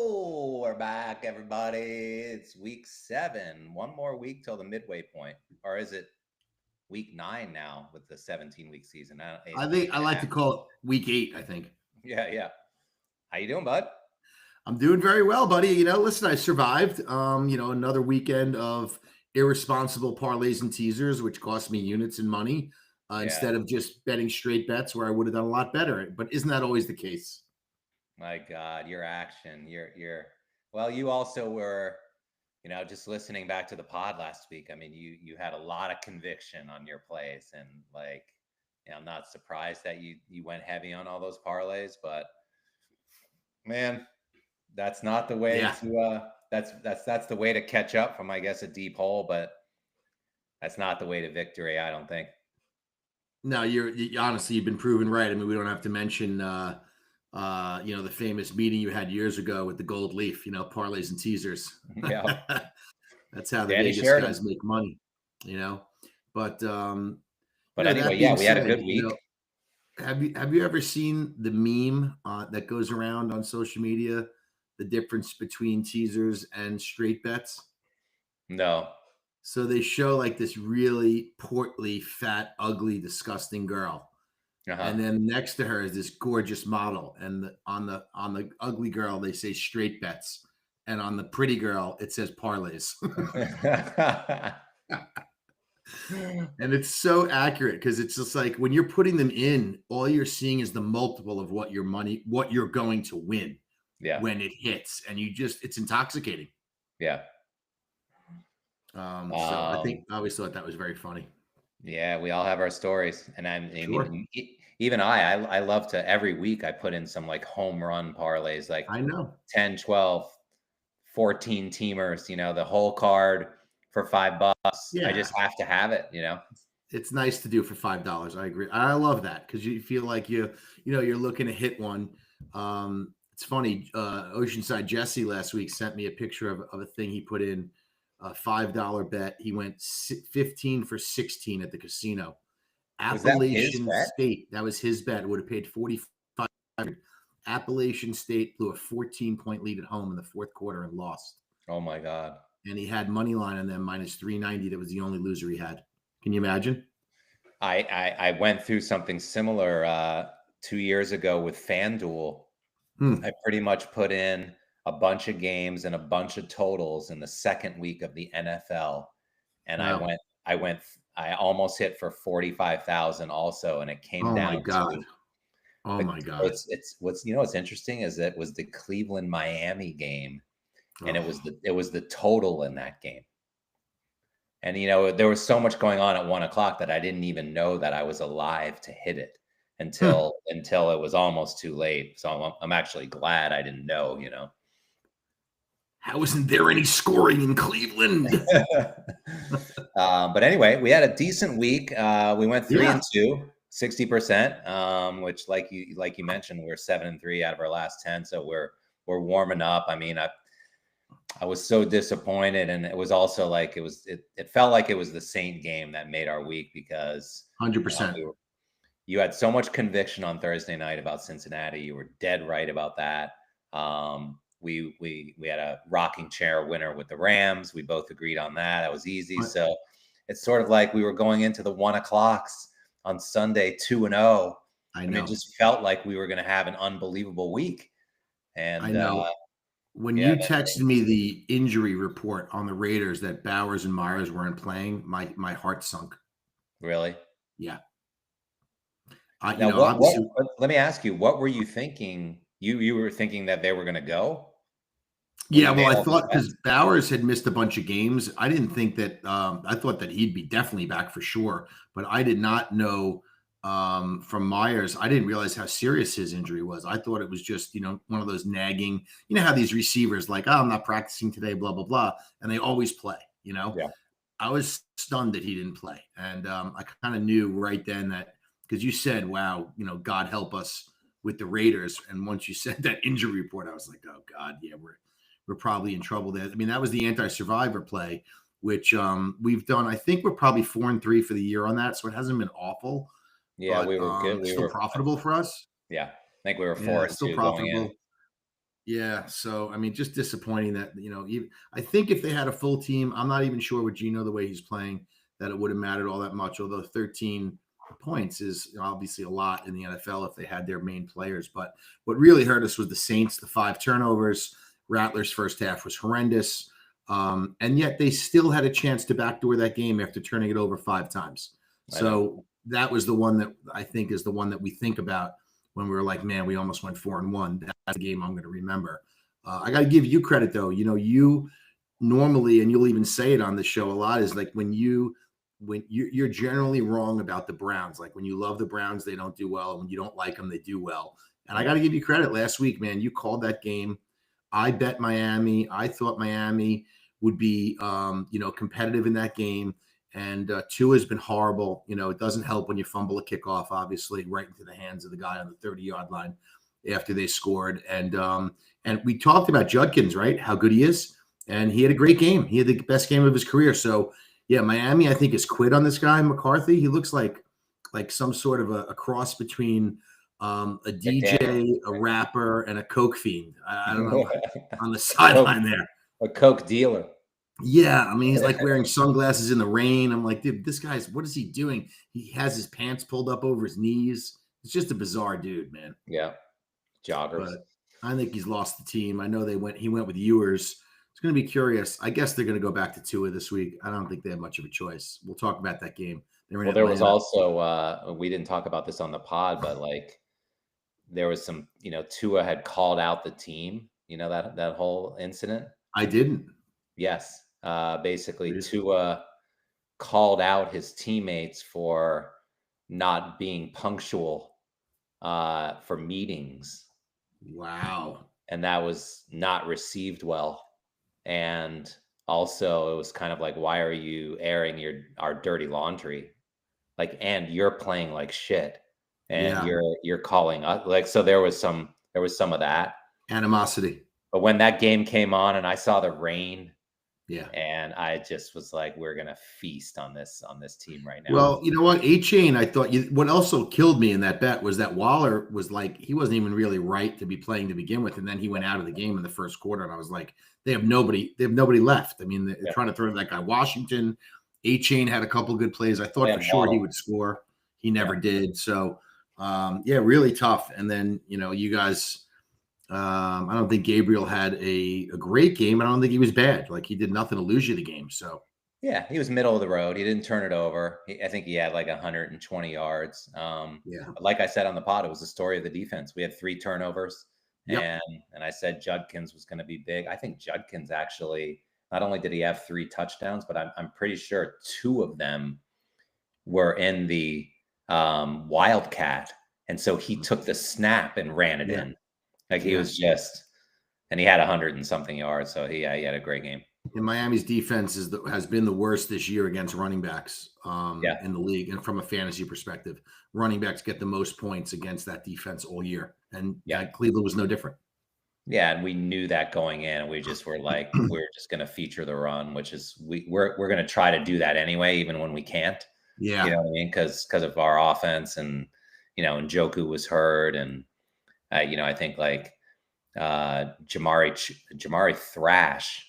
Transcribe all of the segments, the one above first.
Oh, we're back, everybody. It's week 7. One more week till the midway point. Or is it week 9 now with the 17-week season? I Week think I and a like half. to call it week 8, I think. Yeah. How you doing, bud? I'm doing very well, buddy. Listen, I survived. Another weekend of irresponsible parlays and teasers, which cost me units and money, Yeah. instead of just betting straight bets where I would have done a lot better. But isn't that always the case? My God, your action. Well, you also were, just listening back to the pod last week. I mean, you had a lot of conviction on your plays, and I'm not surprised that you went heavy on all those parlays, but man, that's not the way Yeah. to that's the way to catch up from, I guess, a deep hole, but that's not the way to victory, I don't think. No, honestly, you've been proven right. I mean, we don't have to mention, the famous meeting you had years ago with the gold leaf. Parlays and teasers. Yeah. That's how the Danny Vegas Sheridan. guys make money. You know, but But anyway, that yeah, being we had a said, good week. have you ever seen the meme that goes around on social media? The difference between teasers and straight bets. No. So they show like this really portly, fat, ugly, disgusting girl, Uh-huh. and then next to her is this gorgeous model. And on the ugly girl, they say straight bets, and on the pretty girl, it says parlays. And it's so accurate because it's just like when you're putting them in, all you're seeing is the multiple of what you're going to win Yeah. when it hits, and it's intoxicating. Yeah. So I always thought that was very funny. Yeah, we all have our stories. And Sure. even I love to, every week I put in some like home run parlays, like I know. 10, 12, 14 teamers, the whole card for $5. I Yeah. just have to have it. It's nice to do for $5. I agree. I love that because you feel like you're looking to hit one. It's funny. Oceanside Jesse last week sent me a picture of a thing he put in, a $5 bet. He went 15 for 16 at the casino. Was that his Appalachian bet? State. That was his bet. Would have paid 45. Appalachian State blew a 14-point lead at home in the fourth quarter and lost. Oh my God. And he had money line on them minus 390. That was the only loser he had. Can you imagine? I went through something similar 2 years ago with FanDuel. I pretty much put in a bunch of games and a bunch of totals in the second week of the NFL, and Wow. I almost hit for 45,000 also, and it came Oh my down God. to Oh my God. it's what's interesting is that it was the Cleveland Miami game, and Oh. it was the total in that game. And there was so much going on at 1 o'clock that I didn't even know that I was alive to hit it until it was almost too late. So I'm actually glad I didn't know. How isn't there any scoring in Cleveland? But anyway, we had a decent week. We went 3-2, 60%. Which, like you mentioned, we're 7-3 out of our last 10, so we're warming up. I mean, I was so disappointed, and it was also like it felt like it was the Saint game that made our week because 100%. You had so much conviction on Thursday night about Cincinnati. You were dead right about that. We had a rocking chair winner with the Rams. We both agreed on that. That was easy. So it's sort of like we were going into the 1 o'clocks on Sunday 2-0. I know. It just felt like we were going to have an unbelievable week. And I know. When you texted me the injury report on the Raiders that Bowers and Myers weren't playing, my heart sunk. Really? Yeah. Let me ask you, what were you thinking? You were thinking that they were going to go? Yeah, well, I thought because Bowers had missed a bunch of games, I didn't think that. I thought that he'd be definitely back for sure, but I did not know from Myers. I didn't realize how serious his injury was. I thought it was just one of those nagging. You know how these receivers like, oh, I'm not practicing today, blah blah blah, and they always play. Yeah. I was stunned that he didn't play, and I kind of knew right then that because you said, "Wow, God help us with the Raiders," and once you said that injury report, I was like, "Oh God, yeah, we're probably in trouble there." I mean, that was the anti-survivor play, which we've done. I think we're probably 4-3 for the year on that, so it hasn't been awful. Yeah, but, we were good. It's still profitable for us. Yeah, I think we were 4-2 still going in. profitable. Yeah. So, I mean, just disappointing that, I think if they had a full team, I'm not even sure with Gino the way he's playing that it would have mattered all that much. Although 13 points is obviously a lot in the NFL if they had their main players. But what really hurt us was the Saints, the 5 turnovers. Rattlers' first half was horrendous. And yet they still had a chance to backdoor that game after turning it over 5 times. So that was the one that I think is the one that we think about when we were like, man, we almost went 4-1. That's a game I'm going to remember. I got to give you credit, though. You normally, and you'll even say it on the show a lot, is like when you're generally wrong about the Browns. Like when you love the Browns, they don't do well. And when you don't like them, they do well. And I got to give you credit. Last week, man, you called that game. I bet Miami. I thought Miami would be, competitive in that game. And Tua has been horrible. It doesn't help when you fumble a kickoff, obviously, right into the hands of the guy on the 30-yard line after they scored. And we talked about Judkins, right? How good he is. And he had a great game. He had the best game of his career. So, yeah, Miami, I think, has quit on this guy, McCarthy. He looks like some sort of a cross between a DJ, a rapper, and a coke fiend. I don't know, on the sideline there. A coke dealer. Yeah, I mean, he's like wearing sunglasses in the rain. I'm like, dude, what is he doing? He has his pants pulled up over his knees. It's just a bizarre dude, man. Yeah. Joggers. But I think he's lost the team. I know he went with Ewers. It's going to be curious. I guess they're going to go back to Tua this week. I don't think they have much of a choice. We'll talk about that game. Well, there was also, we didn't talk about this on the pod, but like there was some, Tua had called out the team, that whole incident. I didn't. Yes. Basically, Tua called out his teammates for not being punctual for meetings. Wow. And that was not received well. And also, it was kind of like, why are you airing our dirty laundry? Like, and you're playing like shit, and you're calling us like. So there was some of that animosity. But when that game came on, and I saw the rain. Yeah. And I just was like, we're going to feast on this team right now. Well, you know what? A-Chain, I thought what also killed me in that bet was that Waller was like, he wasn't even really right to be playing to begin with. And then he went out of the game in the first quarter. And I was like, they have nobody left. I mean, they're trying to throw that guy Washington. A-Chain had a couple good plays. I thought for sure he would score. He never did. So, really tough. And then, you guys, I don't think Gabriel had a great game. I don't think he was bad. Like he did nothing to lose you the game. So yeah, he was middle of the road. He didn't turn it over. I think he had like 120 yards. Like I said on the pod, it was the story of the defense. We had 3 turnovers, and I said Judkins was going to be big. I think Judkins actually, not only did he have 3 touchdowns, but I'm pretty sure 2 of them were in the Wildcat, and so he took the snap and ran it in. Like he was and he had 100 and something yards. So he had a great game. And Miami's defense has been the worst this year against running backs in the league. And from a fantasy perspective, running backs get the most points against that defense all year. And Cleveland was no different. Yeah, and we knew that going in, and we just were like, we're just going to feature the run, which is we're going to try to do that anyway, even when we can't. Yeah, you know what I mean, because of our offense, and Njoku was hurt, and I think like Jamari Thrash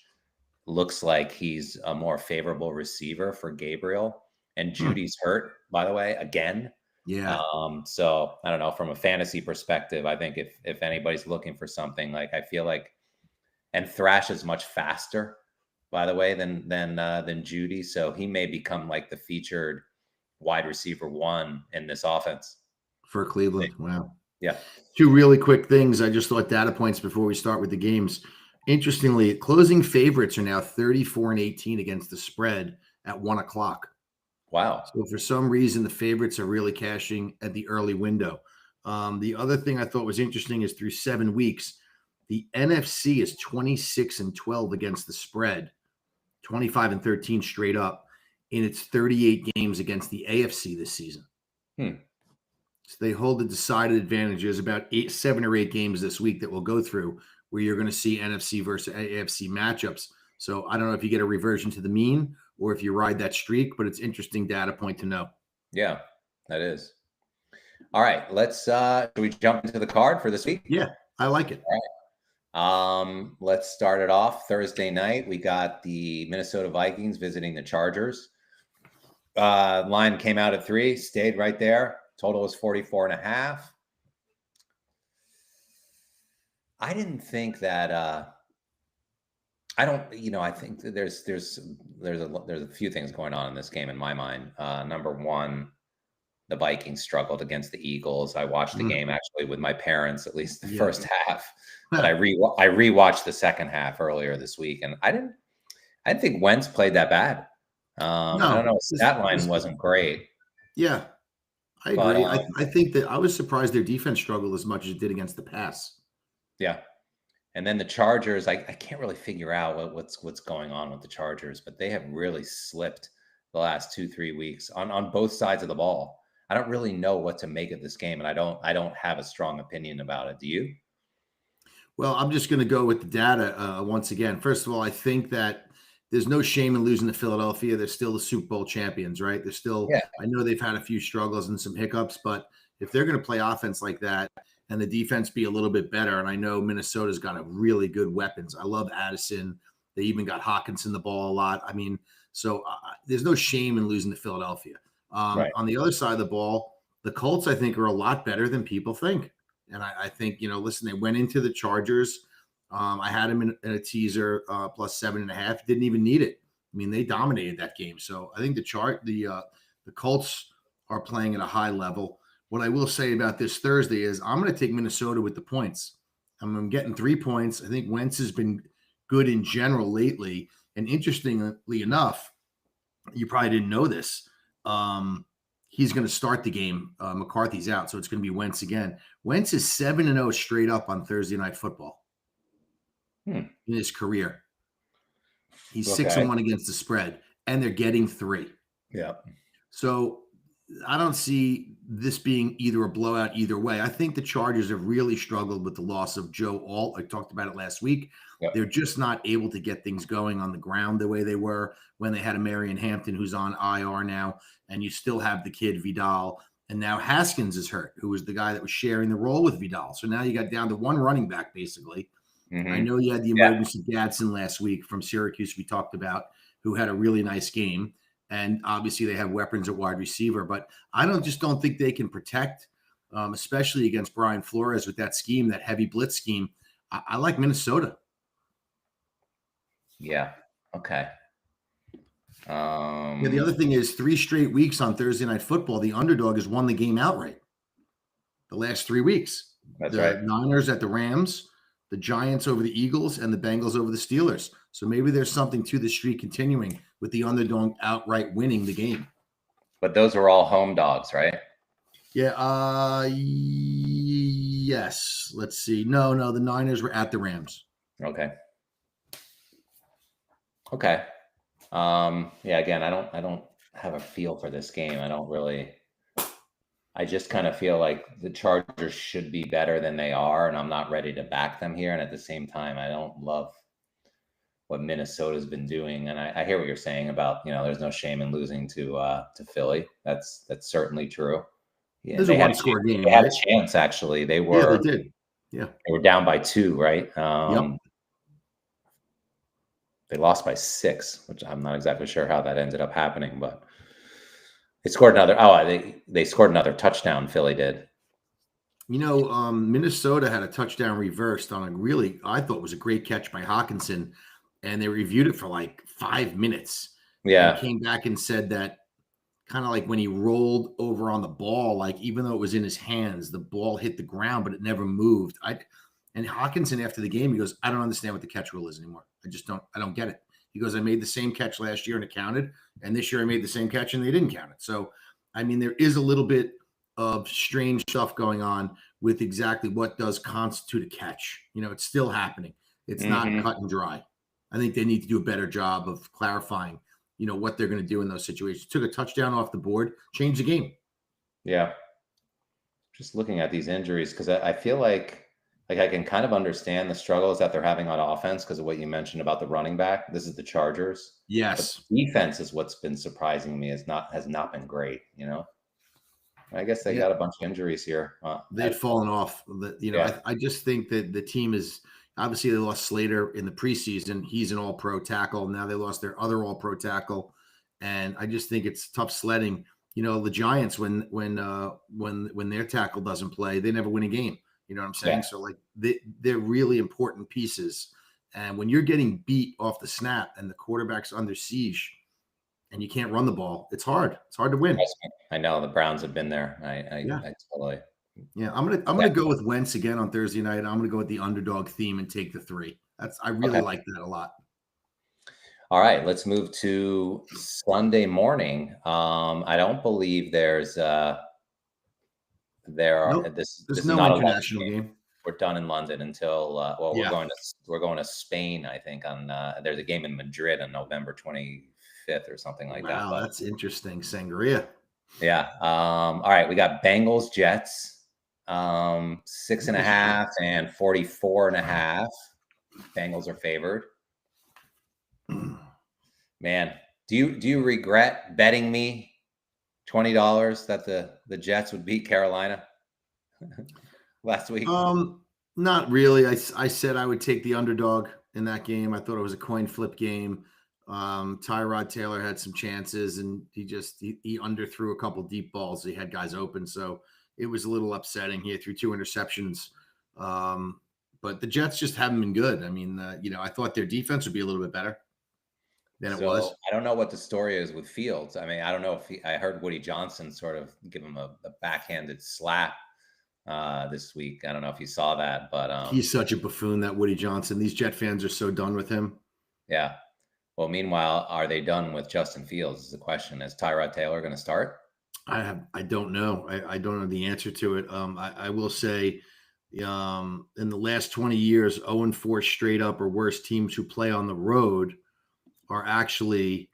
looks like he's a more favorable receiver for Gabriel, and Judy's hurt, by the way, again. Yeah. So I don't know, from a fantasy perspective, I think if anybody's looking for something, like I feel like, and Thrash is much faster, by the way, than Judy. So he may become like the featured wide receiver 1 in this offense for Cleveland. Wow. Yeah. 2 really quick things. I just thought data points before we start with the games. Interestingly, closing favorites are now 34-18 against the spread at 1:00. Wow. So for some reason, the favorites are really cashing at the early window. The other thing I thought was interesting is through 7 weeks, the NFC is 26-12 against the spread, 25-13 straight up in its 38 games against the AFC this season. So they hold the decided advantage. There's about 7 or 8 games this week that we'll go through where you're going to see NFC versus AFC matchups. So I don't know if you get a reversion to the mean or if you ride that streak, but it's interesting data point to know. Yeah, that is. All right, let's should we jump into the card for this week? Yeah, I like it. All right. Let's start it off. Thursday night, we got the Minnesota Vikings visiting the Chargers. Line came out at 3, stayed right there. Total was 44.5. I didn't think that I don't, I think that there's a few things going on in this game in my mind. Number one, the Vikings struggled against the Eagles. I watched the game actually with my parents, at least the first half, but I rewatched the second half earlier this week, and I didn't think Wentz played that bad. I don't know. Stat line wasn't great. Yeah, I agree. I think that I was surprised their defense struggled as much as it did against the pass. Yeah. And then the Chargers, I can't really figure out what's going on with the Chargers, but they have really slipped the last 2-3 weeks on both sides of the ball. I don't really know what to make of this game, and I don't have a strong opinion about it. Do you? Well, I'm just going to go with the data once again. First of all, I think that there's no shame in losing to Philadelphia. They're still the Super Bowl champions, right? They're still. Yeah. I know they've had a few struggles and some hiccups, but if they're going to play offense like that and the defense be a little bit better, and I know Minnesota's got a really good weapons. I love Addison. They even got Hawkinson the ball a lot. I mean, so there's no shame in losing to Philadelphia. Right. On the other side of the ball, the Colts, I think, are a lot better than people think. And I think, listen, they went into the Chargers. I had them in a teaser plus 7.5. Didn't even need it. I mean, they dominated that game. So I think the Colts are playing at a high level. What I will say about this Thursday is I'm going to take Minnesota with the points. I'm getting 3 points. I think Wentz has been good in general lately. And interestingly enough, you probably didn't know this. He's going to start the game. McCarthy's out, so it's going to be Wentz again. Wentz is 7-0 straight up on Thursday Night Football in his career. He's 6-1 against the spread, and they're getting 3. Yeah. So I don't see this being either a blowout either way. I think the Chargers have really struggled with the loss of Joe Alt. I talked about it last week. Yep. They're just not able to get things going on the ground the way they were when they had a Marion Hampton who's on IR now, and you still have the kid Vidal, and now Haskins is hurt, who was the guy that was sharing the role with Vidal. So now you got down to one running back, basically. Mm-hmm. I know you had the emergence of Gadsden last week from Syracuse we talked about, who had a really nice game. And obviously they have weapons at wide receiver, but I don't think they can protect, especially against Brian Flores with that scheme, that heavy blitz scheme. I like Minnesota. Yeah. Okay. The other thing is 3 straight weeks on Thursday Night Football, the underdog has won the game outright. The last 3 weeks. That's right. Niners at the Rams, the Giants over the Eagles, and the Bengals over the Steelers. So maybe there's something to the streak continuing with the underdog outright winning the game. But those are all home dogs, right? Yeah. Yes. Let's see. No. The Niners were at the Rams. Okay. Yeah. Again, I don't have a feel for this game. I just kind of feel like the Chargers should be better than they are, and I'm not ready to back them here. And at the same time, I don't love what Minnesota's been doing. And I hear what you're saying about, there's no shame in losing to Philly. That's certainly true. Yeah, they had a game. They had a chance, actually. They were. Yeah, they did. Yeah. They were down by 2, right? Yep. They lost by 6, which I'm not exactly sure how that ended up happening, but they scored another. They scored another touchdown. Philly did. Minnesota had a touchdown reversed on I thought was a great catch by Hawkinson, and they reviewed it for like 5 minutes. Yeah. And came back and said that kind of like when he rolled over on the ball, like even though it was in his hands, the ball hit the ground, but it never moved. And Hawkinson after the game, he goes, I don't understand what the catch rule is anymore. I don't get it. He goes, I made the same catch last year and it counted. And this year I made the same catch and they didn't count it. So, I mean, there is a little bit of strange stuff going on with exactly what does constitute a catch. It's still happening. It's not cut and dry. I think they need to do a better job of clarifying, what they're going to do in those situations. Took a touchdown off the board, changed the game. Yeah. Just looking at these injuries, because I feel like I can kind of understand the struggles that they're having on offense because of what you mentioned about the running back. This is the Chargers. Yes. But defense is what's been surprising me. Has not been great, I guess they got a bunch of injuries here. They've fallen off. I just think that the team is, Obviously, they lost Slater in the preseason. He's an all-pro tackle. Now they lost their other all-pro tackle. And I just think it's tough sledding. You know, the Giants, when their tackle doesn't play, they never win a game. You know what I'm saying? Yeah. So like they're really important pieces. And when you're getting beat off the snap and the quarterback's under siege and you can't run the ball, it's hard. It's hard to win. I know the Browns have been there. I totally. Yeah, I'm gonna go with Wentz again on Thursday night. I'm gonna go with the underdog theme and take the 3. I really like that a lot. All right, let's move to Sunday morning. I don't believe there's no international game. We're done in London until we're going to Spain, I think, on there's a game in Madrid on November 25th or something like that. Wow, that's interesting. Sangria. Yeah. All right, we got Bengals Jets, 6.5 and 44.5. Bengals are favored. Man, do you regret betting me $20 that the Jets would beat Carolina last week? Not really. I said I would take the underdog in that game. I thought it was a coin flip game. Tyrod Taylor had some chances, and he underthrew a couple deep balls. He had guys open, so it was a little upsetting. He threw 2 interceptions, but the Jets just haven't been good. I mean, I thought their defense would be a little bit better than it was. I don't know what the story is with Fields. I mean, I don't know if I heard Woody Johnson sort of give him a backhanded slap this week. I don't know if you saw that, but he's such a buffoon, that Woody Johnson. These Jet fans are so done with him. Yeah. Well, meanwhile, are they done with Justin Fields is the question. Is Tyrod Taylor going to start? I don't know. I don't know the answer to it. I will say in the last 20 years, 0-4 straight up or worse teams who play on the road are actually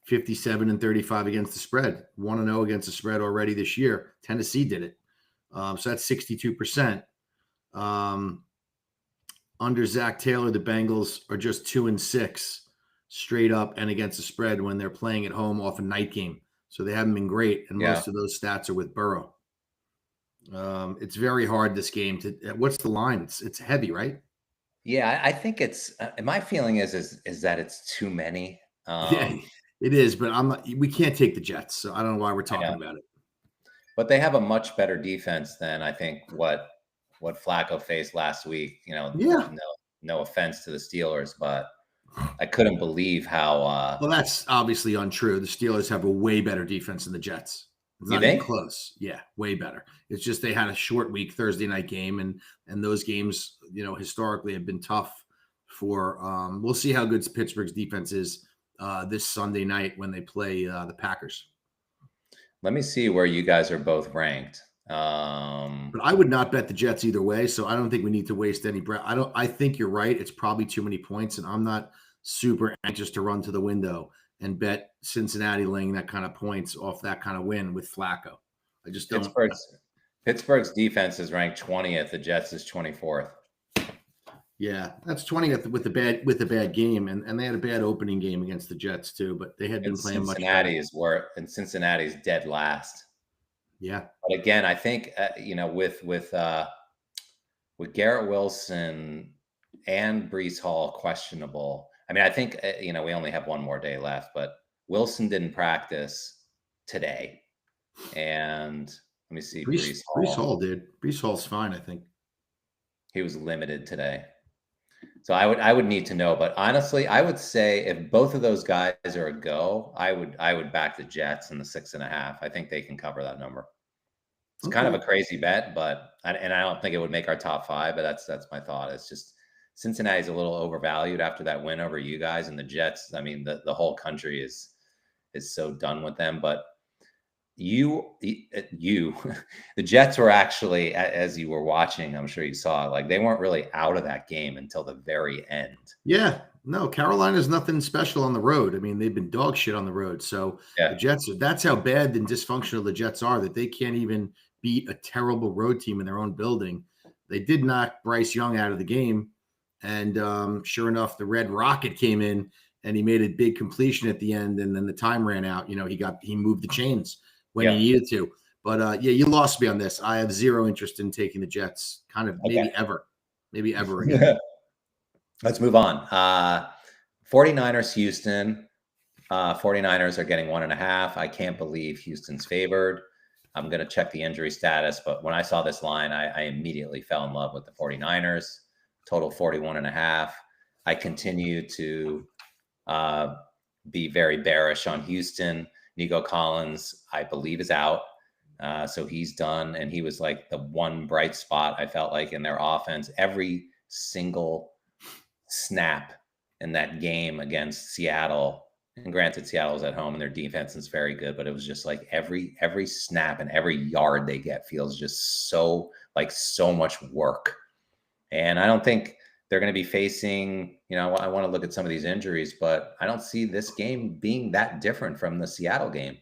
57-35 against the spread, 1-0 against the spread already this year. Tennessee did it. So that's 62%. Under Zach Taylor, the Bengals are just 2-6 straight up and against the spread when they're playing at home off a night game. So they haven't been great. And most of those stats are with Burrow. It's very hard this game what's the line? It's heavy, right? Yeah, I think it's my feeling is that it's too many. Yeah, it is, but we can't take the Jets. So I don't know why we're talking about it. But they have a much better defense than I think what Flacco faced last week. No offense to the Steelers, but I couldn't believe how. Well, that's obviously untrue. The Steelers have a way better defense than the Jets. It's not even close. Yeah, way better. It's just they had a short week Thursday night game, and those games, historically have been tough for. We'll see how good Pittsburgh's defense is this Sunday night when they play the Packers. Let me see where you guys are both ranked. But I would not bet the Jets either way, so I don't think we need to waste any breath. I think you're right. It's probably too many points, and I'm not super anxious to run to the window and bet Cincinnati laying that kind of points off that kind of win with Flacco. I just don't. Pittsburgh's defense is ranked 20th. The Jets is 24th. Yeah, that's 20th with the bad game, and they had a bad opening game against the Jets too. But they had been playing much better. Cincinnati's dead last. Yeah, but again, I think with Garrett Wilson and Breece Hall questionable. I mean, I think we only have one more day left, but Wilson didn't practice today, and let me see. Breece Hall did. Breece Hall's fine, I think. He was limited today, so I would need to know. But honestly, I would say if both of those guys are a go, I would back the Jets in the 6.5. I think they can cover that number. It's kind of a crazy bet, and I don't think it would make our top 5. But that's my thought. It's just Cincinnati's a little overvalued after that win over you guys, and the Jets. I mean, the whole country is so done with them. But the Jets were actually, as you were watching, I'm sure you saw, like they weren't really out of that game until the very end. Yeah, no, Carolina's nothing special on the road. I mean, they've been dog shit on the road. So the Jets, that's how bad and dysfunctional the Jets are, that they can't even beat a terrible road team in their own building. They did knock Bryce Young out of the game. And sure enough, the Red Rocket came in and he made a big completion at the end. And then the time ran out. He moved the chains when he needed to. But you lost me on this. I have zero interest in taking the Jets, kind of maybe ever again. Let's move on. 49ers, Houston. 49ers are getting 1.5. I can't believe Houston's favored. I'm going to check the injury status, but when I saw this line, I immediately fell in love with the 49ers. Total 41.5. I continue to be very bearish on Houston. Nico Collins, I believe, is out. So he's done. And he was like the one bright spot, I felt like, in their offense. Every single snap in that game against Seattle, and granted, Seattle's at home and their defense is very good, but it was just like every snap and every yard they get feels just so much work. And I don't think they're going to be facing, I want to look at some of these injuries, but I don't see this game being that different from the Seattle game,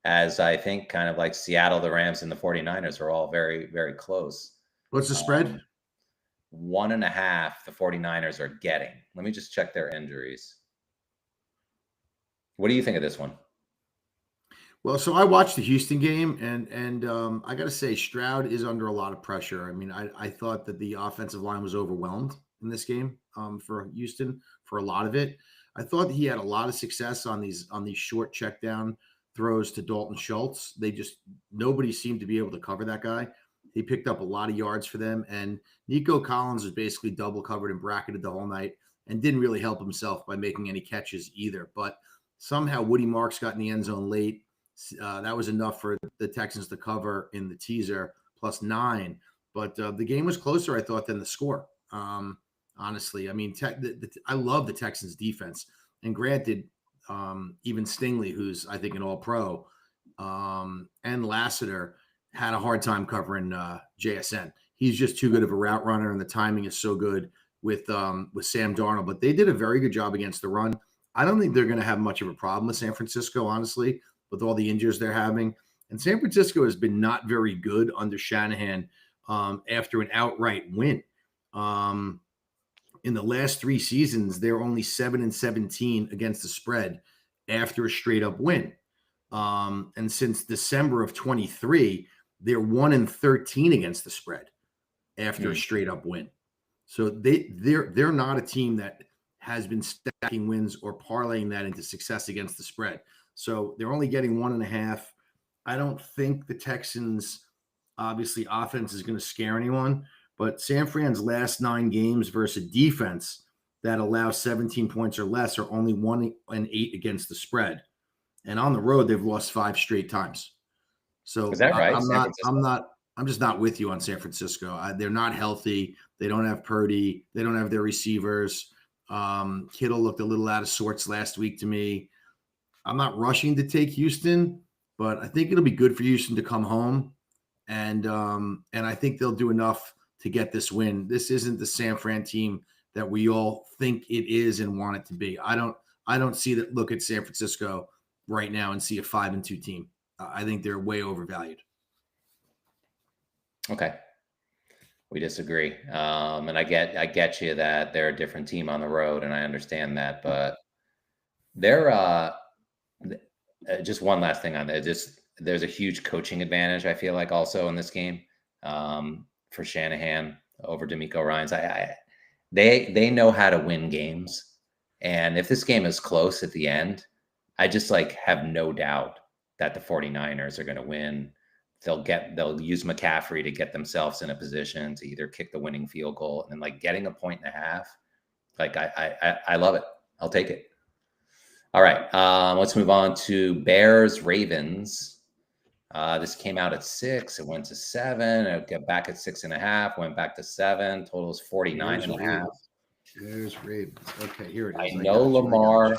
as I think kind of like Seattle, the Rams, and the 49ers are all very, very close. What's the spread? 1.5 the 49ers are getting. Let me just check their injuries. What do you think of this one? Well, so I watched the Houston game, and I got to say, Stroud is under a lot of pressure. I mean, I thought that the offensive line was overwhelmed in this game for Houston for a lot of it. I thought that he had a lot of success on these short check down throws to Dalton Schultz. Nobody seemed to be able to cover that guy. He picked up a lot of yards for them, and Nico Collins was basically double covered and bracketed the whole night and didn't really help himself by making any catches either. But somehow Woody Marks got in the end zone late. That was enough for the Texans to cover in the teaser +9. But the game was closer, I thought, than the score. Honestly, I mean, I love the Texans defense. And granted, even Stingley, who's I think an all-pro, and Lassiter had a hard time covering JSN. He's just too good of a route runner, and the timing is so good with Sam Darnold. But they did a very good job against the run. I don't think they're going to have much of a problem with San Francisco, honestly, with all the injuries they're having. And San Francisco has been not very good under Shanahan after an outright win. In the last 3 seasons, they're only 7-17 against the spread after a straight up win. And since December of 23, they're 1-13 against the spread after a straight up win. So they're not a team that has been stacking wins or parlaying that into success against the spread. So they're only getting 1.5. I don't think the Texans, obviously, offense is going to scare anyone, but San Fran's last 9 games versus a defense that allows 17 points or less are only 1-8 against the spread. And on the road, they've lost 5 straight times. So is that right? I'm just not with you on San Francisco. They're not healthy. They don't have Purdy. They don't have their receivers. Kittle looked a little out of sorts last week to me. I'm not rushing to take Houston, but I think it'll be good for Houston to come home. And I think they'll do enough to get this win. This isn't the San Fran team that we all think it is and want it to be. I don't see that. Look at San Francisco right now and see a 5-2 team. I think they're way overvalued. Okay. We disagree. And I get you that they're a different team on the road, and I understand that, but they're just one last thing on that. There's a huge coaching advantage, I feel like, also in this game for Shanahan over DeMeco Ryans. They know how to win games. And if this game is close at the end, I just have no doubt that the 49ers are going to win. They'll use McCaffrey to get themselves in a position to either kick the winning field goal, and getting 1.5. I love it. I'll take it. All right. Let's move on to Bears Ravens. This came out at 6. It went to 7. It got back at 6.5. Went back to 7. Total is 49.5. Bears Ravens. Okay, here it is. I know Lamar.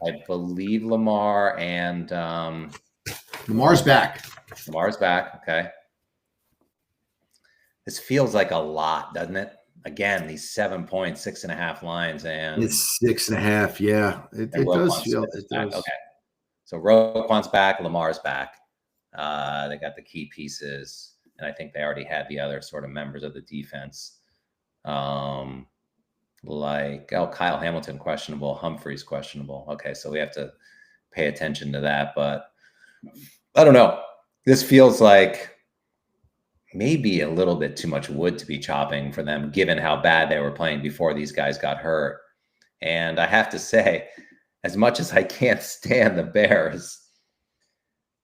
I believe Lamar and Lamar's back. Lamar's back. Okay. This feels like a lot, doesn't it? Again, these 7 points, 6.5 lines, and it's 6.5. Yeah, it does feel. It does. Okay. So Roquan's back. Lamar's back. They got the key pieces, and I think they already had the other sort of members of the defense. Kyle Hamilton questionable, Humphreys questionable. Okay, so we have to pay attention to that, but I don't know. This feels like maybe a little bit too much wood to be chopping for them, given how bad they were playing before these guys got hurt. And I have to say, as much as I can't stand the Bears,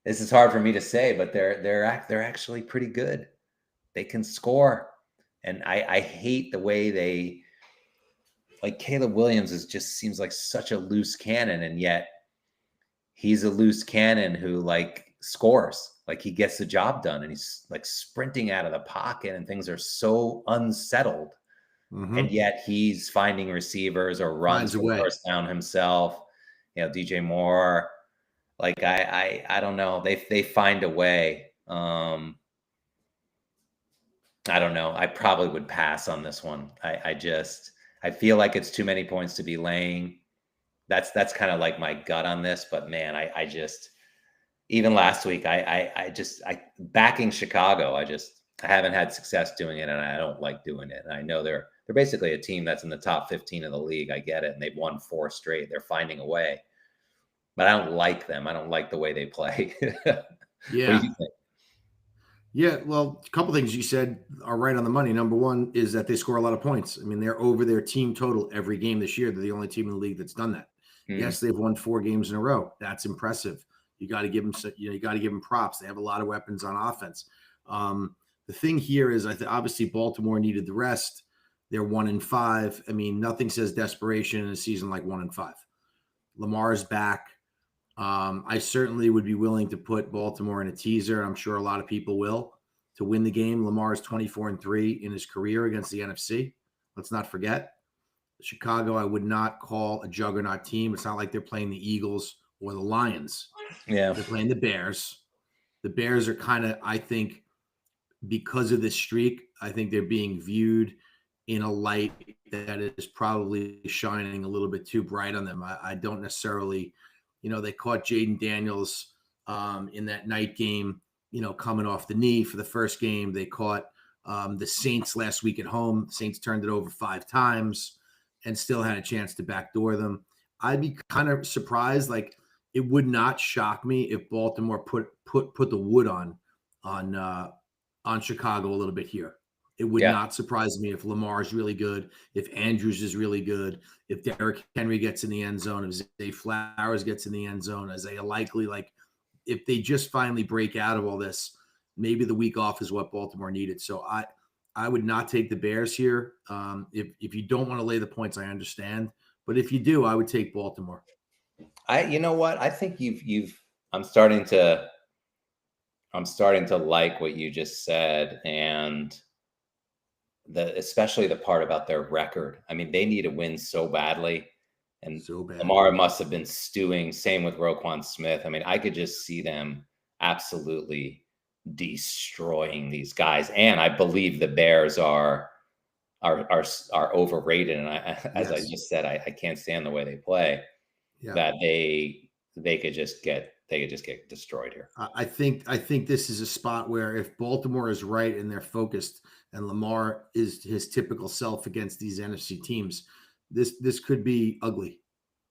this is hard for me to say, but they're actually pretty good. They can score, and I hate the way they, like, Caleb Williams just seems like such a loose cannon, and yet he's a loose cannon who like scores. Like, he gets the job done, and he's like sprinting out of the pocket, and things are so unsettled. And yet he's finding receivers or runs for first down himself. You know, DJ Moore. Like, I don't know. They find a way. I don't know. I probably would pass on this one. I feel like it's too many points to be laying. That's kind of like my gut on this. But man, I just, even last week, I backing Chicago. I haven't had success doing it, and I don't like doing it. And I know they're basically a team that's in the top 15 of the league. I get it. And they've won 4 straight. They're finding a way. But I don't like them. I don't like the way they play. Yeah. What do you think? Yeah, well, a couple things you said are right on the money. Number one is that they score a lot of points. I mean, they're over their team total every game this year. They're the only team in the league that's done that. Yes, they've won 4 games in a row. That's impressive. You got to give them, you got to give them props. They have a lot of weapons on offense. The thing here is, obviously Baltimore needed the rest. They're 1-5. I mean, nothing says desperation in a season like 1-5. Lamar's back. I certainly would be willing to put Baltimore in a teaser. I'm sure a lot of people will, to win the game. Lamar is 24-3 in his career against the NFC. Let's not forget. Chicago, I would not call a juggernaut team. It's not like they're playing the Eagles or the Lions. Yeah. They're playing the Bears. The Bears are kind of, I think, because of this streak, I think they're being viewed in a light that is probably shining a little bit too bright on them. I don't necessarily, they caught Jaden Daniels in that night game, coming off the knee for the first game. They caught the Saints last week at home. The Saints turned it over 5 times and still had a chance to backdoor them. I'd be kind of surprised. Like, it would not shock me if Baltimore put the wood on Chicago a little bit here. It would not surprise me if Lamar is really good, if Andrews is really good, if Derrick Henry gets in the end zone, if Zay Flowers gets in the end zone, Isaiah Likely. Like, if they just finally break out of all this, maybe the week off is what Baltimore needed. So I would not take the Bears here. If you don't want to lay the points, I understand. But if you do, I would take Baltimore. You know what? I think I'm starting to like what you just said, and especially the part about their record. I mean, they need to win so badly, and so bad. Lamar must have been stewing. Same with Roquan Smith. I mean, I could just see them absolutely destroying these guys, and I believe the Bears are overrated. And as I just said, I can't stand the way they play. Yeah. That they could just get destroyed here. I think this is a spot where if Baltimore is right and they're focused, and Lamar is his typical self against these NFC teams, this could be ugly.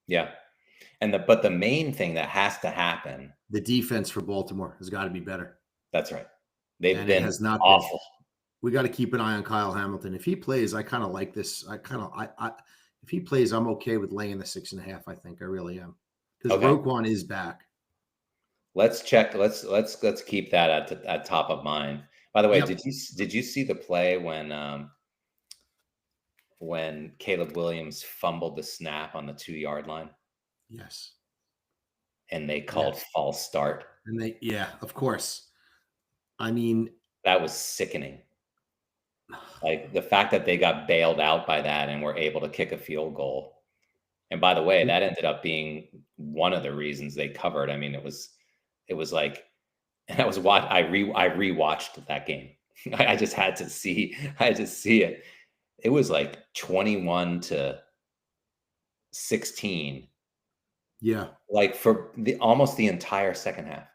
Yeah. But the main thing that has to happen, the defense for Baltimore has got to be better. That's right. They've been awful. We got to keep an eye on Kyle Hamilton. If he plays, I kind of like this. If he plays, I'm okay with laying the 6.5. I think I really am, because Roquan is back. Let's check. Let's keep that at top of mind. By the way, did you see the play when Caleb Williams fumbled the snap on the 2-yard line? Yes. And they called false start. And of course. I mean, that was sickening. Like, the fact that they got bailed out by that and were able to kick a field goal. And by the way, that ended up being one of the reasons they covered. I mean, it was like, and that was why I rewatched that game. I just had to see it. It was like 21-16. Yeah. Like, for almost the entire second half.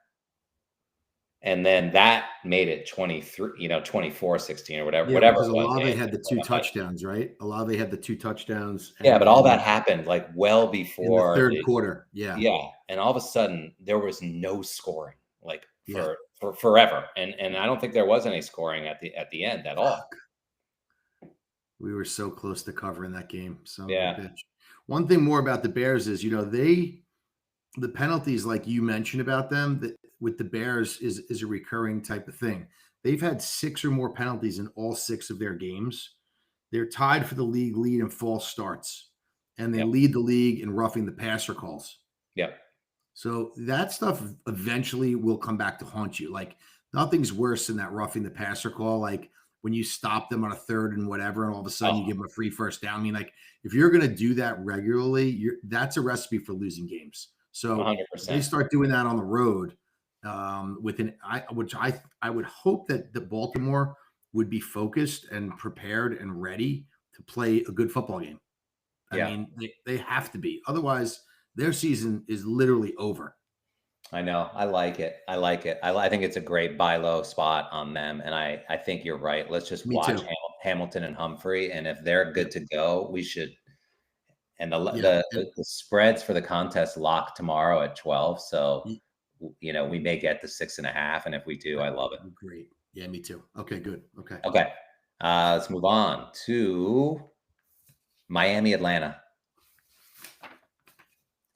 And then that made it 24-16 or whatever. Because Olave had the 2 touchdowns, right? Olave had the 2 touchdowns. Yeah, but all that happened like well before in the third quarter. Yeah. Yeah. And all of a sudden there was no scoring, like, for for forever. And I don't think there was any scoring at the end at all. We were so close to covering that game. Son of a Yeah. bitch. One thing more about the Bears is, the penalties, like you mentioned about them, that with the Bears is a recurring type of thing. They've had 6 or more penalties in all 6 of their games. They're tied for the league lead in false starts, and they Yep. lead the league in roughing the passer calls. Yep. So that stuff eventually will come back to haunt you. Like, nothing's worse than that roughing the passer call. Like when you stop them on a third and whatever, and all of a sudden you give them a free first down. I mean, like, if you're going to do that regularly, that's a recipe for losing games. So 100%. if they start doing that on the road, which I would hope that the Baltimore would be focused and prepared and ready to play a good football game. I mean, they have to be. Otherwise, their season is literally over. I know. I like it. I think it's a great buy low spot on them. And I think you're right. Let's just watch Hamilton and Humphrey. And if they're good to go, we should. And the spreads for the contest lock tomorrow at 12. So, we may get the 6.5. And if we do, I love it. Great. Yeah, me too. Okay, good. Okay. Let's move on to Miami, Atlanta.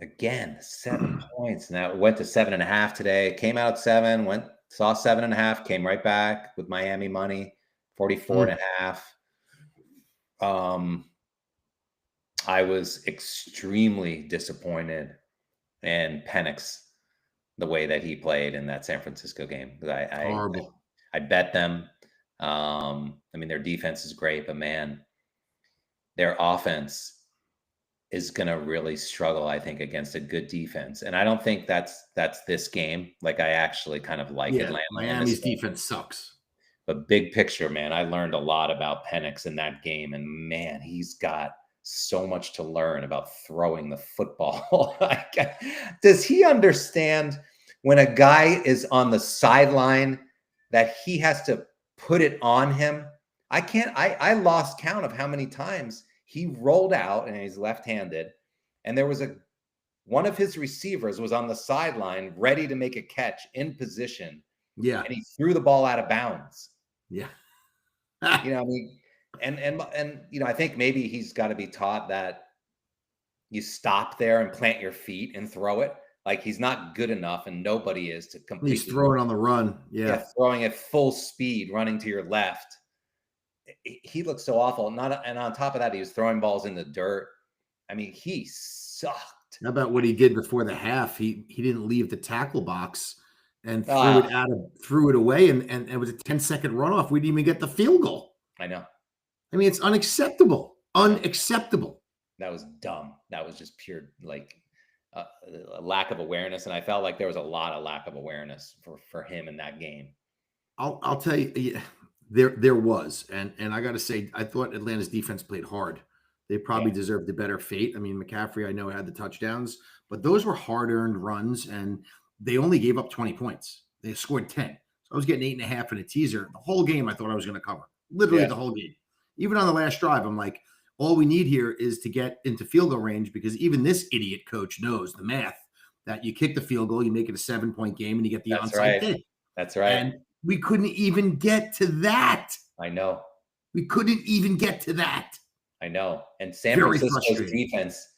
Again, 7 points. Now it went to 7.5 today. Came out at 7, saw 7.5, came right back with Miami money, 44.5. I was extremely disappointed in Penix, the way that he played in that San Francisco game. Horrible. I bet them. I mean, their defense is great, but man, their offense is going to really struggle, I think, against a good defense. And I don't think that's this game. Like, I actually kind of like Atlanta. Miami's defense sucks. But big picture, man, I learned a lot about Penix in that game. And man, he's got so much to learn about throwing the football. Does he understand when a guy is on the sideline that he has to put it on him? I lost count of how many times he rolled out, and he's left-handed, and there was one of his receivers was on the sideline ready to make a catch in position. Yeah. And he threw the ball out of bounds. Yeah. I mean, and I think maybe he's got to be taught that you stop there and plant your feet and throw it. Like, he's not good enough, and nobody is, to completely. He's throwing on the run. Yeah. Throwing at full speed, running to your left. He looked so awful. And on top of that, he was throwing balls in the dirt. I mean, he sucked. How about what he did before the half? He didn't leave the tackle box and threw it away, and it was a 10-second runoff. We didn't even get the field goal. I know. I mean, it's unacceptable. Unacceptable. That was dumb. That was just pure, like, a lack of awareness. And I felt like there was a lot of lack of awareness for him in that game. I'll tell you. There was, and I got to say, I thought Atlanta's defense played hard. They probably deserved a better fate. I mean, McCaffrey, I know, had the touchdowns, but those were hard-earned runs, and they only gave up 20 points. They scored 10. So I was getting 8.5 in a teaser. The whole game, I thought I was going to cover. Literally the whole game. Even on the last drive, I'm like, all we need here is to get into field goal range, because even this idiot coach knows the math that you kick the field goal, you make it a 7-point game, and you get the onside kick. That's right. And we couldn't even get to that. I know. We couldn't even get to that. I know. And San Francisco's defense,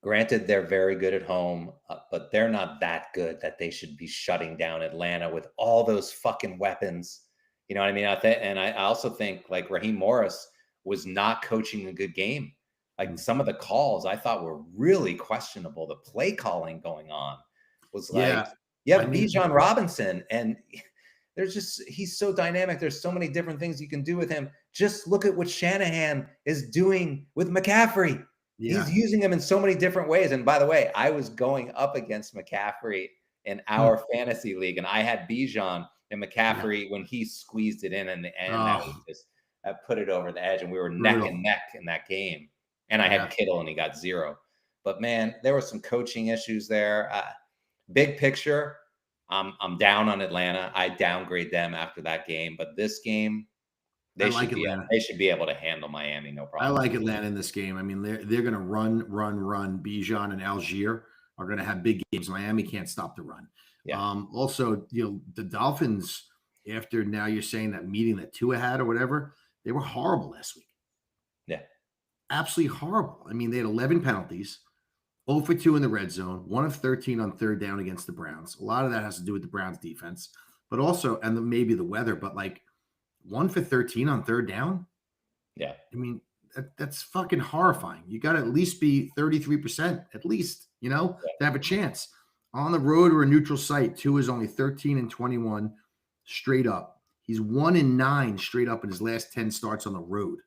granted, they're very good at home, but they're not that good that they should be shutting down Atlanta with all those fucking weapons. You know what I mean? And I also think, like, Raheem Morris was not coaching a good game. Like, some of the calls I thought were really questionable. The play calling going on was like, Bijan Robinson, and he's so dynamic. There's so many different things you can do with him. Just look at what Shanahan is doing with McCaffrey. Yeah. He's using him in so many different ways. And by the way, I was going up against McCaffrey in our fantasy league, and I had Bijan and McCaffrey when he squeezed it in the end. That was just put it over the edge, and we were neck and neck in that game. And I had Kittle, and he got 0. But man, there were some coaching issues there. Big picture, I'm down on Atlanta. I downgrade them after that game, but this game, they should be able to handle Miami, no problem. I like Atlanta in this game. I mean, they're going to run. Bijan and Algier are going to have big games. Miami can't stop the run. Yeah. Also, the Dolphins, after now you're saying that meeting that Tua had or whatever, they were horrible last week. Yeah. Absolutely horrible. I mean, they had 11 penalties, 0 for 2 in the red zone, 1 of 13 on third down against the Browns. A lot of that has to do with the Browns defense, but also, and maybe the weather, but like 1 for 13 on third down. Yeah. I mean, that's fucking horrifying. You got to at least be 33%, at least, to have a chance. On the road or a neutral site, Tua is only 13-21 straight up. He's 1-9 straight up in his last 10 starts on the road.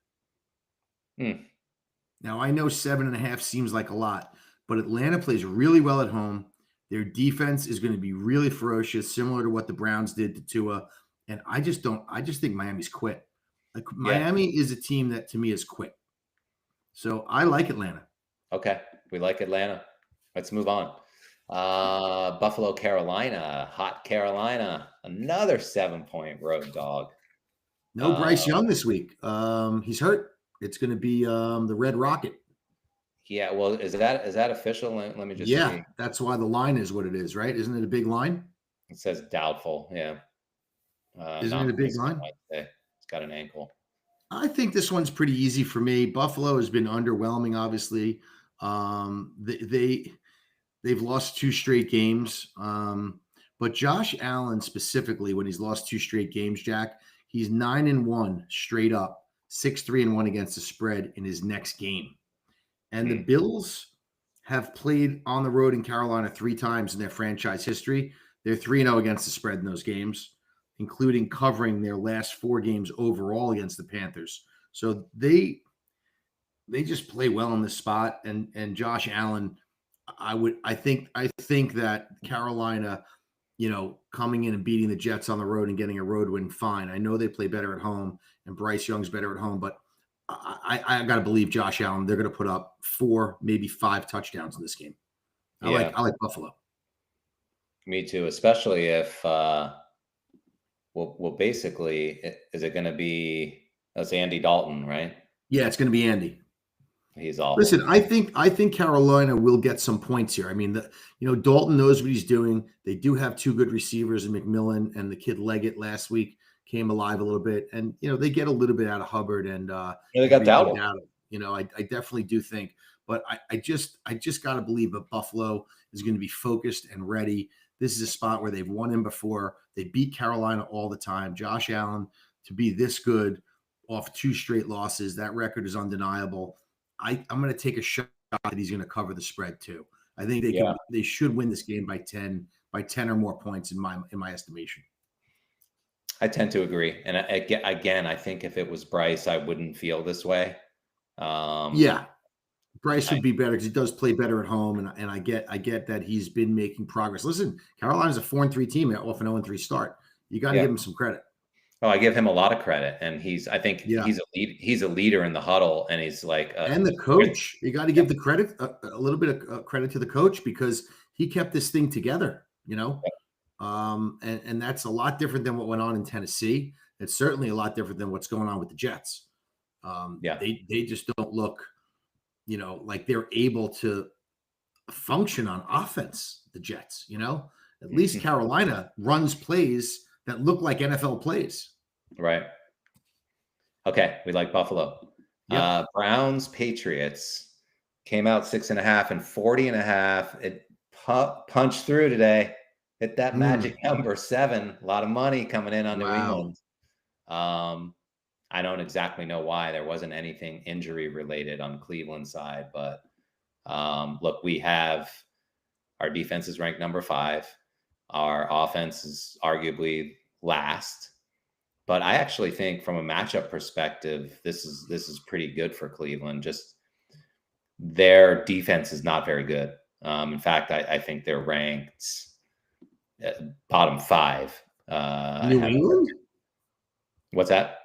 Now, I know 7.5 seems like a lot, but Atlanta plays really well at home. Their defense is going to be really ferocious, similar to what the Browns did to Tua. And I just think Miami's quit. Like Miami is a team that to me is quit. So I like Atlanta. Okay. We like Atlanta. Let's move on. Buffalo, Carolina, hot Carolina, another 7-point road dog. No Bryce Young this week. He's hurt. It's going to be the Red Rocket. Yeah. Well, is that official? Let me just see. That's why the line is what it is, right? Isn't it a big line? It says doubtful. Yeah. Isn't it a big line? It's got an ankle. I think this one's pretty easy for me. Buffalo has been underwhelming, obviously. They've lost 2 straight games. But Josh Allen specifically, when he's lost 2 straight games, Jack, he's 9-1 straight up, 6-3-1 against the spread in his next game. And the Bills have played on the road in Carolina 3 times in their franchise history. They're 3-0 against the spread in those games, including covering their last 4 games overall against the Panthers. So they just play well in this spot. And Josh Allen, I think that Carolina, coming in and beating the Jets on the road and getting a road win, fine. I know they play better at home and Bryce Young's better at home, but I got to believe Josh Allen, they're going to put up 4, maybe 5 touchdowns in this game. I like Buffalo. Me too, especially if basically, is it going to be that's Andy Dalton, right? Yeah, it's going to be Andy. He's awful. Listen, I think Carolina will get some points here. I mean, Dalton knows what he's doing. They do have 2 good receivers in McMillan, and the kid Leggett last week came alive a little bit. And they get a little bit out of Hubbard, and they got Dowdle. I definitely do think, but I just got to believe that Buffalo is going to be focused and ready. This is a spot where they've won him before. They beat Carolina all the time. Josh Allen to be this good off 2 straight losses, that record is undeniable. I'm going to take a shot that he's going to cover the spread too. I think they should win this game by 10 or more points in my estimation. I tend to agree, and again, I think if it was Bryce, I wouldn't feel this way. Bryce would be better because he does play better at home, and I get that he's been making progress. Listen, Carolina's a 4-3 team off an 0-3 start. You got to give him some credit. Oh, I give him a lot of credit, and he's a leader in the huddle, and he's like and the coach. You got to give the credit a little bit of credit to the coach because he kept this thing together. And that's a lot different than what went on in Tennessee. It's certainly a lot different than what's going on with the Jets. They just don't look, like they're able to function on offense. The Jets, at least Carolina runs plays that look like NFL plays. Right. Okay. We like Buffalo. Yep. Browns, Patriots came out 6.5 and 40.5. It punched through today. Hit that magic number 7. A lot of money coming in on New England. I don't exactly know why. There wasn't anything injury related on Cleveland side, but look, we have our defense is ranked number 5. Our offense is arguably last, but I actually think from a matchup perspective, this is pretty good for Cleveland. Just their defense is not very good. In fact, I think they're ranked bottom 5. New England? What's that?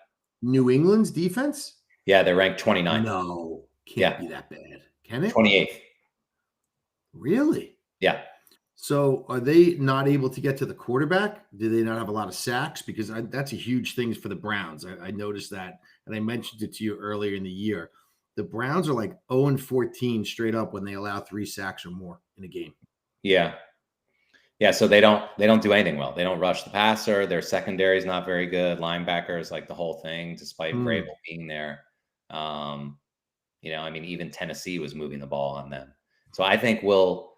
New England's defense? Yeah, they're ranked 29. No, can't be that bad. Can it? 28th. Really? Yeah. So are they not able to get to the quarterback? Do they not have a lot of sacks? Because that's a huge thing for the Browns. I noticed that, and I mentioned it to you earlier in the year. The Browns are like 0-14 straight up when they allow 3 sacks or more in a game. Yeah. Yeah, so they don't do anything well. They don't rush the passer. Their secondary is not very good. Linebackers, like the whole thing, despite Vrabel being there. I mean, even Tennessee was moving the ball on them. So I think we'll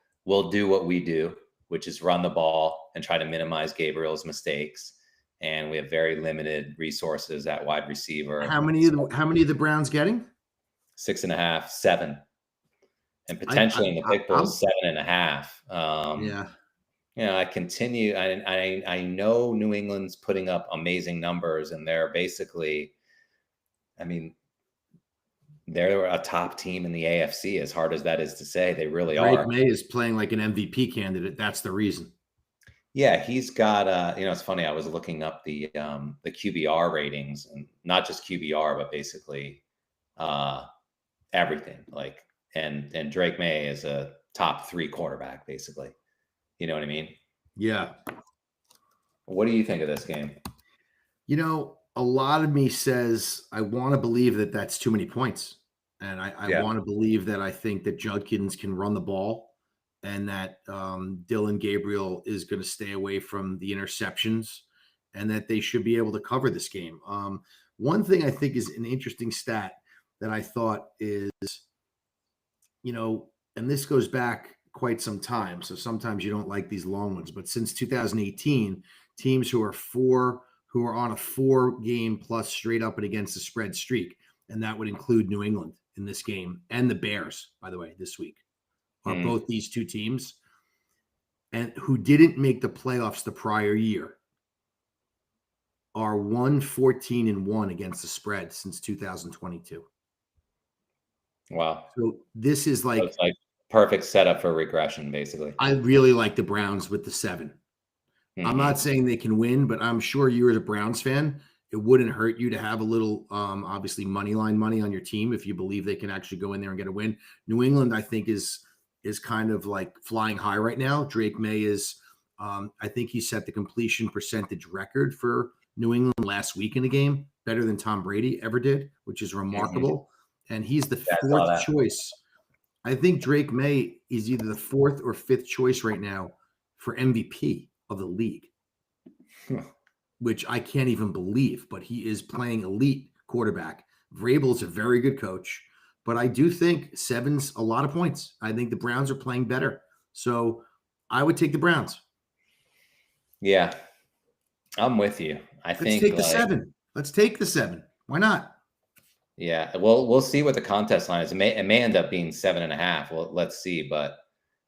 do what we do, which is run the ball and try to minimize Gabriel's mistakes. And we have very limited resources at wide receiver. How many of the Browns getting? 6.5, 7, and potentially in the pick bowl 7.5. Yeah. I continue. I know New England's putting up amazing numbers, and they're basically, I mean, they're a top team in the AFC. As hard as that is to say, they really are. Drake May is playing like an MVP candidate. That's the reason. Yeah, he's got. It's funny. I was looking up the QBR ratings, and not just QBR, but basically everything. Like, and Drake May is a top 3 quarterback, basically. You know what I mean? Yeah. What do you think of this game? A lot of me says I want to believe that that's too many points. And I want to believe that I think that Judkins can run the ball and that Dillon Gabriel is going to stay away from the interceptions and that they should be able to cover this game. One thing I think is an interesting stat that I thought is, and this goes back quite some time. So sometimes you don't like these long ones, but since 2018, teams who are on a 4-game plus straight up and against the spread streak, and that would include New England in this game and the Bears, by the way, this week, are both these two teams, and who didn't make the playoffs the prior year, are 1-14-1 against the spread since 2022. Wow. So this is like perfect setup for regression, basically. I really like the Browns with the 7. I'm not saying they can win, but I'm sure you as a Browns fan, it wouldn't hurt you to have a little, obviously, money line money on your team if you believe they can actually go in there and get a win. New England, I think, is kind of like flying high right now. Drake May is, I think he set the completion percentage record for New England last week in a game, better than Tom Brady ever did, which is remarkable. And he's the 4th choice. I think Drake May is either the 4th or 5th choice right now for MVP of the league, which I can't even believe, but he is playing elite quarterback. Vrabel's a very good coach, but I do think 7's a lot of points. I think the Browns are playing better. So I would take the Browns. Yeah, I'm with you. Let's take the 7. Let's take the 7. Why not? Yeah, well, we'll see what the contest line is. It may end up being 7.5. Well, let's see. But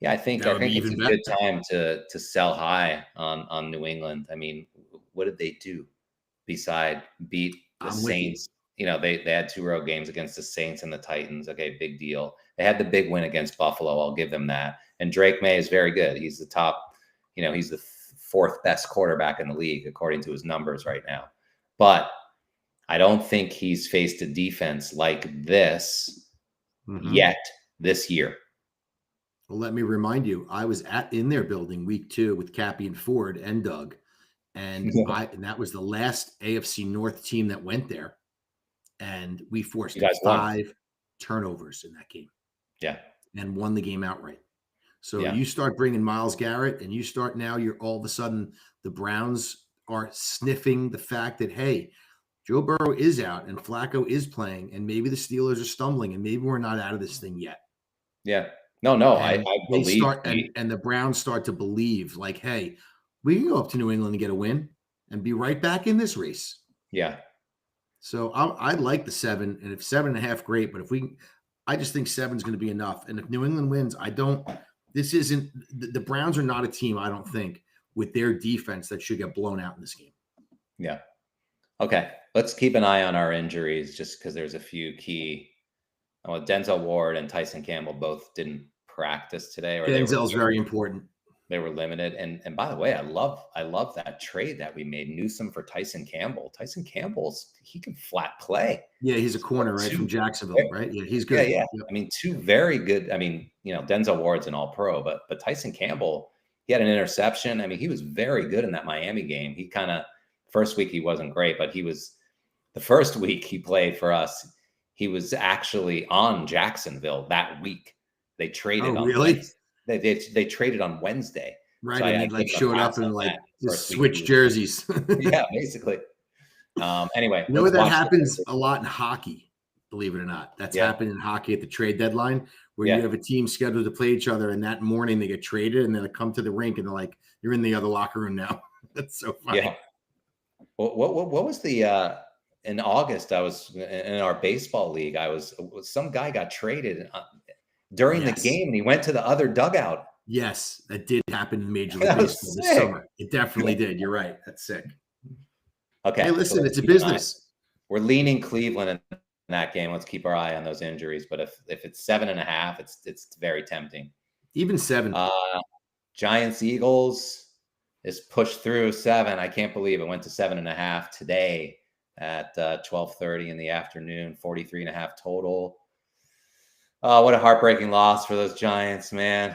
yeah, I think it's a good time to sell high on New England. I mean, what did they do beside beat the Saints? They had 2 road games against the Saints and the Titans. Okay, big deal. They had the big win against Buffalo. I'll give them that. And Drake May is very good. He's the top. He's the 4th best quarterback in the league according to his numbers right now. But I don't think he's faced a defense like this yet this year. Well, let me remind you, I was in their building week 2 with Cappy and Ford and Doug. And that was the last AFC North team that went there. And we forced 5 turnovers in that game. Yeah. And won the game outright. So you start bringing Myles Garrett and you start now, you're all of a sudden the Browns are sniffing the fact that, hey, Joe Burrow is out and Flacco is playing, and maybe the Steelers are stumbling, and maybe we're not out of this thing yet. Yeah. No, I believe. And the Browns start to believe, like, hey, we can go up to New England and get a win and be right back in this race. Yeah. So I like the 7, and if 7.5, great. But I just think 7's going to be enough. And if New England wins, the Browns are not a team, I don't think, with their defense that should get blown out in this game. Yeah. Okay. Let's keep an eye on our injuries just because there's a few key. Denzel Ward and Tyson Campbell both didn't practice today. Denzel's very important. They were limited. And by the way, I love that trade that we made, Newsome for Tyson Campbell. Tyson he can flat play. Yeah, he's a corner, right, from Jacksonville, right? Yeah, he's good. Yeah. I mean, 2 very good. I mean, Denzel Ward's an all-pro, but Tyson Campbell, he had an interception. I mean, he was very good in that Miami game. He kind of, first week he wasn't great, but the first week he played for us, he was actually on Jacksonville that week. They traded on really? They traded on Wednesday. Right, So and I he gave like him a showed pass up on and like that just first week he switched was here. jerseys. Yeah, basically. Anyway, You know let's that watch happens the a lot in hockey, believe it or not. That's Yeah, happened in hockey at the trade deadline, where you yeah, have a team scheduled to play each other, and that morning they get traded, and then they come to the rink, and they're like, "You're in the other locker room now." That's so yeah. funny. What was the in August? I was in our baseball league. Some guy got traded during the Yes, game, and he went to the other dugout. yes, that did happen in Major League That Baseball was this sick. summer. It definitely did. You're right. That's sick. Hey, Okay, so listen, let's it's a keep an eye. business. We're leaning Cleveland in that game. Let's keep our eye on those injuries. But if it's 7.5, it's very tempting. Even 7. Giants Eagles is pushed through 7. I can't believe it went to 7.5 today at 12:30 in the afternoon. 43.5 total. Oh, what a heartbreaking loss for those Giants, man.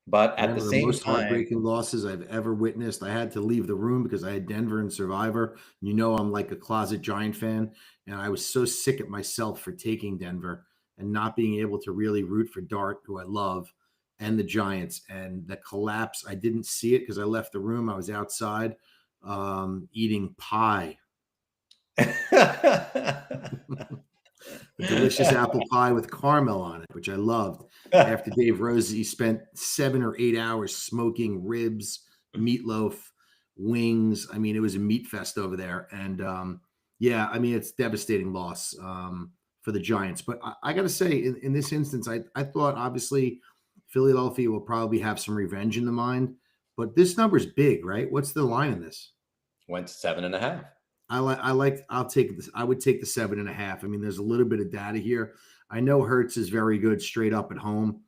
But at One the of the same most time, heartbreaking losses I've ever witnessed. I had to leave the room because I had Denver and Survivor. You know, I'm like a closet Giant fan, and I was so sick at myself for taking Denver and not being able to really root for Dart, who I love, and the Giants. And the collapse, I didn't see it because I left the room. I was outside eating pie, a delicious apple pie with caramel on it, which I loved. After Dave Rosie spent 7 or 8 hours smoking ribs, meatloaf, wings. I mean, it was a meat fest over there. And yeah, I mean, it's devastating loss for the Giants. But I got to say, in this instance, I thought obviously Philadelphia will probably have some revenge in the mind. But this number's big, right? What's the line in this? went to 7.5. I'll take this. I would take the 7.5. I mean, there's a little bit of data here. I know Hertz is very good straight up at home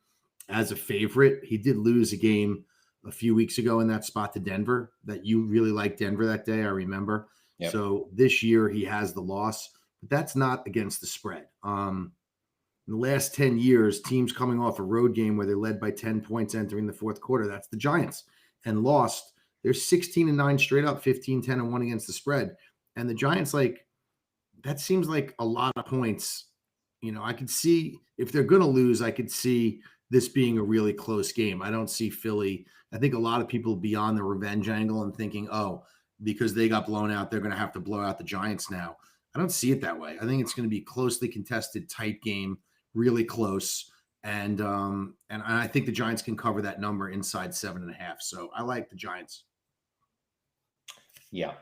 as a favorite. He did lose a game a few weeks ago in that spot to Denver that you really liked Denver that day. I remember. Yep. So this year he has the loss, but that's not against the spread. In the last 10 years, teams coming off a road game where they led by 10 points entering the fourth quarter, that's the Giants, and lost. They're 16-9 straight up, 15-10-1 against the spread. And the Giants, like, that seems like a lot of points. You know, I could see if they're going to lose, I could see this being a really close game. I don't see Philly. I think a lot of people beyond the revenge angle and thinking, oh, because they got blown out, they're going to have to blow out the Giants now. I don't see it that way. I think it's going to be closely contested, tight game, really close. And I think the Giants can cover that number inside 7.5. So I like the Giants. Yeah,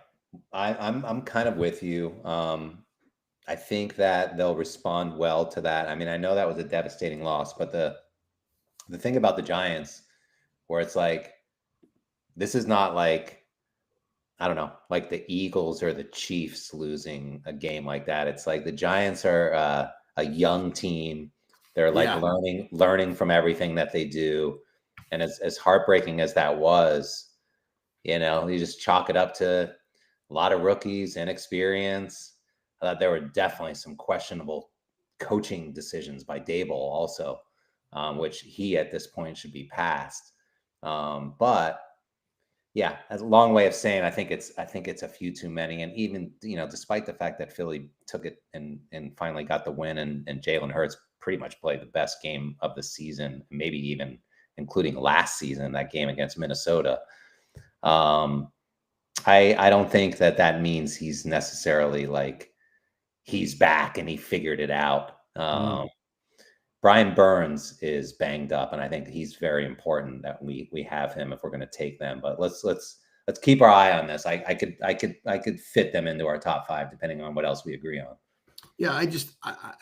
I'm kind of with you. I think that they'll respond well to that. I mean, I know that was a devastating loss, but the thing about the Giants, where it's like, this is not like, I don't know, like the Eagles or the Chiefs losing a game like that. It's like the Giants are a young team. They're like Yeah. learning from everything that they do. And as heartbreaking as that was, you just chalk it up to a lot of rookies, inexperience. I thought there were definitely some questionable coaching decisions by Dable also, which he at this point should be past. But yeah, that's a long way of saying I think it's a few too many. And even, despite the fact that Philly took it and finally got the win, and Jalen Hurts pretty much played the best game of the season, maybe even including last season, that game against Minnesota. I don't think that means he's necessarily like he's back and he figured it out. Brian Burns is banged up, and I think he's very important that we have him if we're going to take them. But let's keep our eye on this. I could fit them into our top 5 depending on what else we agree on. Yeah, I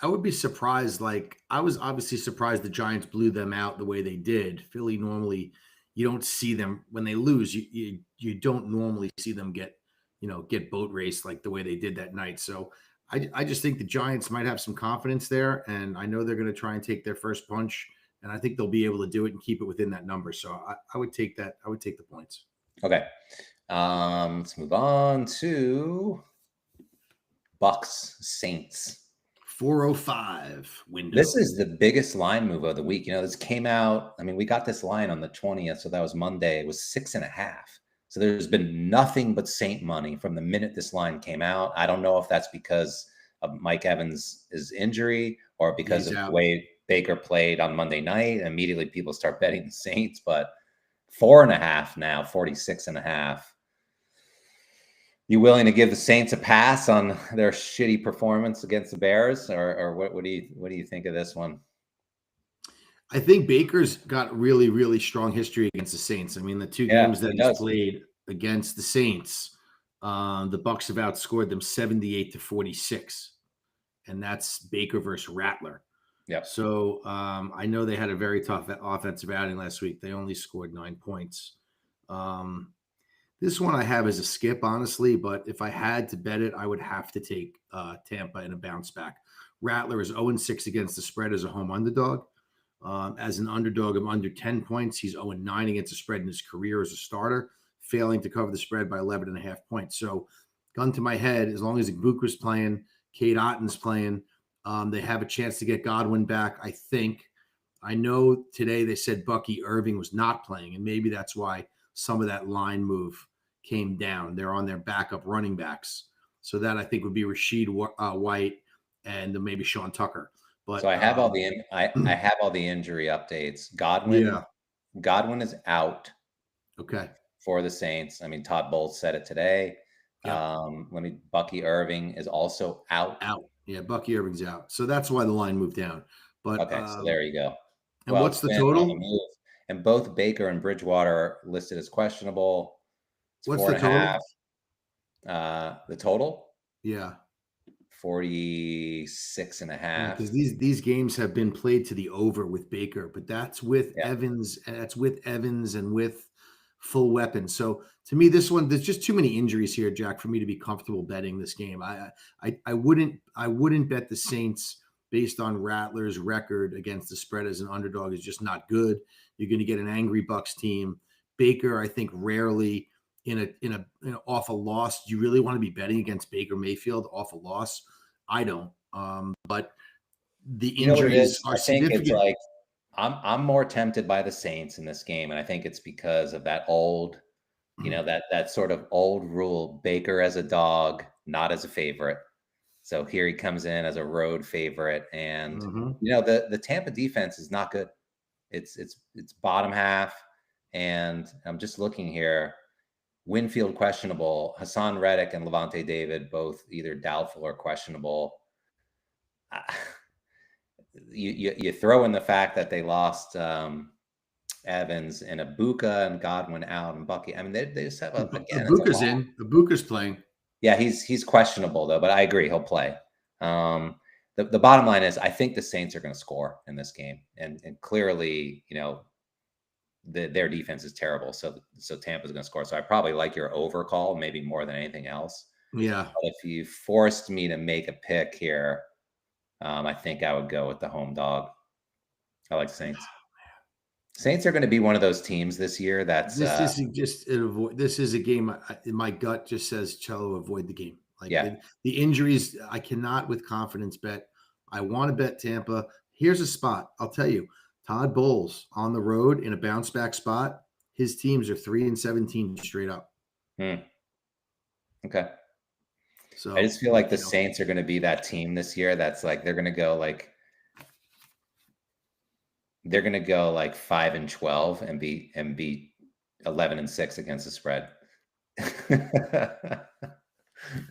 would be surprised. Like, I was obviously surprised the Giants blew them out the way they did. Philly, normally you don't see them when they lose. You don't normally see them get boat raced like the way they did that night. So I just think the Giants might have some confidence there, and I know they're going to try and take their first punch, and I think they'll be able to do it and keep it within that number. So I would take that. I would take the points. Okay, let's move on to Bucks Saints. 405 window. This is the biggest line move of the week. This came out. I mean, we got this line on the 20th, so that was Monday. It was 6.5. So there's been nothing but Saint money from the minute this line came out. I don't know if that's because of Mike Evans' injury or because of the way Baker played on Monday night. Immediately people start betting the Saints, but 4.5 now, 46.5. You willing to give the Saints a pass on their shitty performance against the Bears, or what do you think of this one? I think Baker's got really, really strong history against the Saints. I mean, the two games that he's played against the Saints, the Bucs have outscored them 78-46, and that's Baker versus Rattler. Yeah. So I know they had a very tough offensive outing last week. They only scored 9 points. This one I have as a skip, honestly, but if I had to bet it, I would have to take Tampa in a bounce back. Rattler is 0-6 against the spread as a home underdog. As an underdog of under 10 points, he's 0-9 against the spread in his career as a starter, failing to cover the spread by 11.5 points. So, gun to my head, as long as Igbukwa's playing, Cade Otton's playing, they have a chance to get Godwin back, I think. I know today they said Bucky Irving was not playing, and maybe that's why some of that line move came down. They're on their backup running backs. So that I think would be Rashid White and maybe Sean Tucker. But so I have all the I have all the injury updates. Godwin is out. Okay. For the Saints. I mean, Todd Bowles said it today. Yeah. Bucky Irving is also out. Yeah, Bucky Irving's out. So that's why the line moved down. But okay, so there you go. And what's the total? And both Baker and Bridgewater are listed as questionable. It's what's the total? The total? Yeah. 46.5. Because these games have been played to the over with Baker, but that's with Evans. That's with Evans and with full weapons. So to me, this one, there's just too many injuries here, Jack, for me to be comfortable betting this game. I wouldn't bet the Saints based on Rattler's record against the spread as an underdog is just not good. You're going to get an angry Bucs team. Baker, I think, rarely in a off a loss. Do you really want to be betting against Baker Mayfield off a loss? I don't. But the injuries are significant. It's like I'm more tempted by the Saints in this game, and I think it's because of that old, that sort of old rule: Baker as a dog, not as a favorite. So here he comes in as a road favorite, and the Tampa defense is not good. It's bottom half, and I'm just looking here. Winfield questionable, Hassan Reddick and Levante David both either doubtful or questionable. You throw in the fact that they lost Evans and Igbukwa and Godwin out and Bucky. I mean, they just have Ibuka's in. Ibuka's playing. Yeah, he's questionable though, but I agree he'll play. The bottom line is I think the Saints are going to score in this game, and clearly, their defense is terrible. So Tampa's going to score. So I probably like your over call, maybe more than anything else. Yeah. But if you forced me to make a pick here, I think I would go with the home dog. I like Saints. Saints are going to be one of those teams this year that's this is a game. My gut just says Cello avoid the game. The injuries, I cannot with confidence bet. I want to bet Tampa. Here's a spot. I'll tell you. Todd Bowles on the road in a bounce back spot. His teams are 3-17 straight up. Okay. So I just feel like the Saints are going to be that team this year. That's like, they're going to go like 5-12 and be 11-6 against the spread.